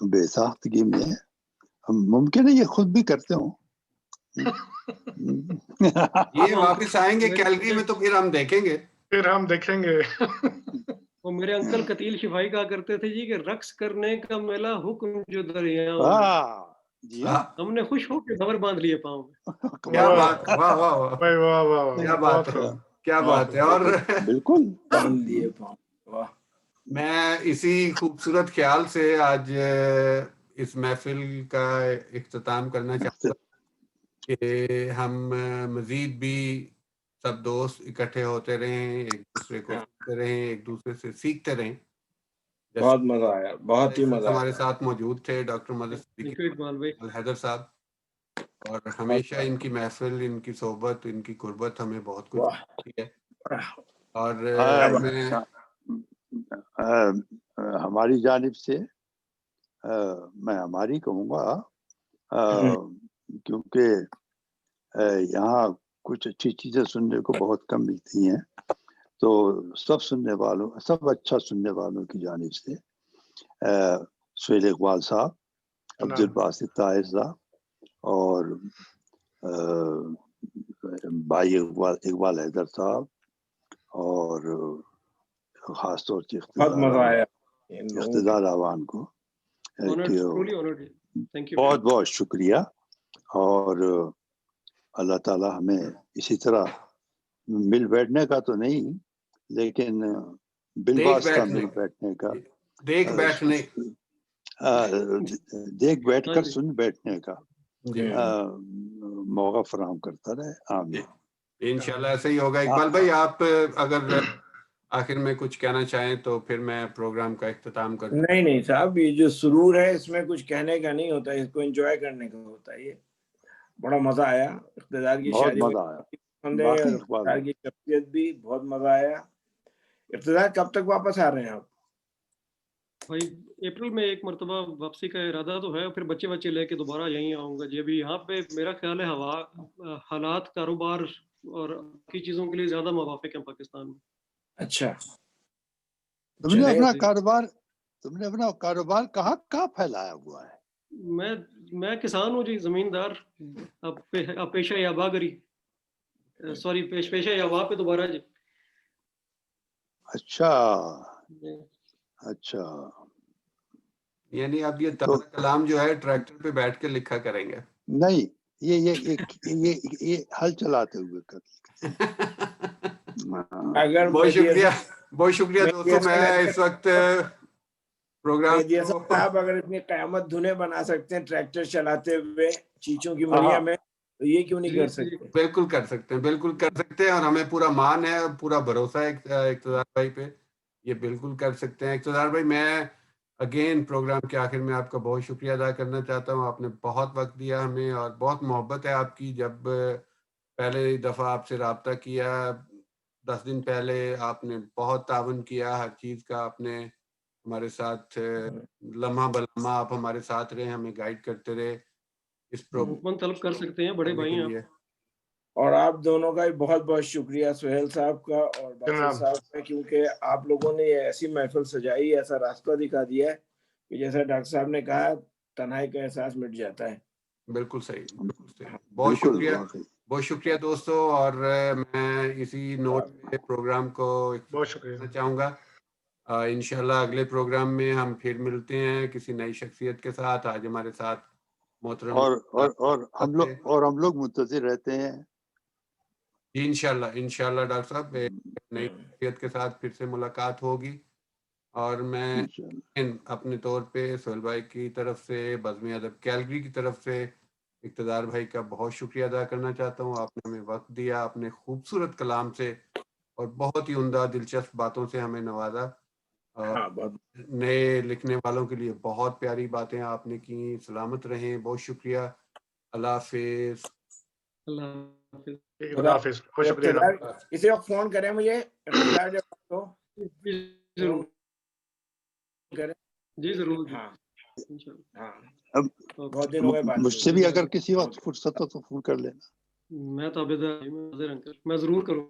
بے ساختگی میں. ممکن ہے یہ خود بھی کرتے ہوں. یہ واپس آئیں گے کیلگری میں تو پھر ہم دیکھیں گے. وہ میرے انکل قتیل شفائی کہا کرتے تھے جی کہ رقص کرنے کا میلہ حکم جو دریا، ہم نے خوش ہو کے خبر باندھ لیے پاؤں میں. کیا بات، کیا بات ہے. اور بالکل باندھ لیے پاؤں. میں اسی خوبصورت خیال سے آج اس محفل کا اختتام کرنا چاہتا ہوں کہ ہم مزید بھی سب دوست اکٹھے ہوتے رہیں، ایک دوسرے کو سنتے رہیں، ایک دوسرے سے سیکھتے رہیں. بہت مزہ آیا، بہت ہی مزہ. ہمارے ساتھ موجود تھے ڈاکٹر مدثر الحیدر صاحب، اور ہمیشہ ان کی محفل، ان کی صحبت، ان کی قربت ہمیں بہت کچھ دی ہے. اور ہماری جانب سے میں ہماری کہوں گا، کیونکہ یہاں کچھ اچھی چیزیں سننے کو بہت کم ملتی ہیں، تو سب اچھا سننے والوں کی جانب سے سہیل اقبال صاحب، عبدالباسط طاہر صاحب، اور بھائی اقبال حیدر صاحب، اور خاص طور سے اقتدار اعوان کو بہت بہت شکریہ. اور اللہ تعالی ہمیں اسی طرح مل بیٹھنے کا تو نہیں، لیکن بالواسطہ مل بیٹھنے کا، دیکھ بیٹھ کر سن بیٹھنے کا موقع فراہم کرتا رہے. آمین. انشاءاللہ ایسے ہی ہوگا. اقبال بھائی آپ اگر آخر میں کچھ کہنا چاہیں تو پھر میں پروگرام کا اختتام کر دوں. نہیں صاحب، یہ جو سرور ہے اس میں کچھ کہنے کا نہیں ہوتا، اس کو انجوائے کرنے کا ہوتا ہے. یہ بڑا مزہ آیا، اقتدار کی بہت شاعری مزہ آیا پسند ہے، اور باقی اقبال اقتدار کی شخصیت بھی بہت مزہ آیا. اقتدار کب تک واپس آ رہے ہیں آپ؟ بھائی اپریل میں ایک مرتبہ واپسی کا ارادہ تو ہے، پھر بچے لے کے دوبارہ یہیں آؤں گا جی. ابھی یہاں پہ میرا خیال ہے حالات کاروبار اور کی چیزوں کے لیے زیادہ موافق ہیں پاکستان میں. اچھا، تم نے اپنا کاروبار کہاں پھیلایا ہوا ہے؟ میں کسان ہوں جی، زمیندار. پیشہ یابا گری سوری پیشہ یابا پہ دوبارہ جی. اچھا یعنی اب یہ تازہ کلام جو ہے ٹریکٹر پہ بیٹھ کے لکھا کریں گے؟ نہیں، یہ ہل چلاتے ہوئے اگر بہت شکریہ دوستوں. میں اس وقت پروگرام صاحب اگر اتنی قیامت دھنے بنا سکتے ہیں ٹریکٹر چلاتے ہوئے چیچوں کی منڈیا میں، تو یہ کیوں نہیں کر سکتے؟ بالکل کر سکتے ہیں اور ہمیں پورا مان ہے، پورا بھروسہ ہے اقتدار بھائی پہ. یہ بالکل کر سکتے ہیں. اقتدار بھائی میں اگین پروگرام کے آخر میں آپ کا بہت شکریہ ادا کرنا چاہتا ہوں. آپ نے بہت وقت دیا ہمیں اور بہت محبت ہے آپ کی. جب پہلے دفعہ آپ سے رابطہ کیا 10 دن پہلے، آپ نے بہت تعاون کیا ہر چیز کا. آپ نے ہمارے ساتھ لمحہ بلمحہ آپ ہمارے ساتھ رہے، ہمیں گائیڈ کرتے رہے. اس پروگرام طلب کر سکتے ہیں بڑے بھائی ہیں. اور آپ دونوں کا بہت بہت شکریہ، سہیل صاحب کا اور باسط صاحب کا، کیونکہ آپ لوگوں نے یہ ایسی محفل سجائی، ایسا راستہ دکھا دیا ہے کہ جیسا ڈاکٹر صاحب نے کہا تنہائی کا احساس مٹ جاتا ہے. بالکل صحیح. بہت شکریہ دوستو. اور میں اسی نوٹ پہ پروگرام کو بہت شکریہ چاہوں گا. انشاءاللہ اگلے پروگرام میں ہم پھر ملتے ہیں کسی نئی شخصیت کے ساتھ. آج ہمارے ساتھ محترم اور ہم لوگ منتظر رہتے ہیں. انشاءاللہ ڈاکٹر صاحب نئی شخصیت کے ساتھ پھر سے ملاقات ہوگی. اور میں اپنے طور پہ سہیل بھائی کی طرف سے، بزم ادب کیلگری کی طرف سے اقتدار بھائی کا بہت شکریہ ادا کرنا چاہتا ہوں. آپ نے ہمیں وقت دیا، اپنے خوبصورت کلام سے اور بہت ہی عمدہ دلچسپ باتوں سے ہمیں نوازا. نئے لکھنے والوں کے لیے بہت پیاری باتیں آپ نے کی. سلامت رہیں. بہت شکریہ. اللہ حافظ. خدا حافظ. بہت شکریہ. کسی وقت فون کریں مجھے اقتدار جب ہو. جی ضرور. بہت دن ہو گئے بات. مجھ سے بھی اگر کسی وقت فرصت ہو تو فون کر لینا. میں تو میں ضرور کروں.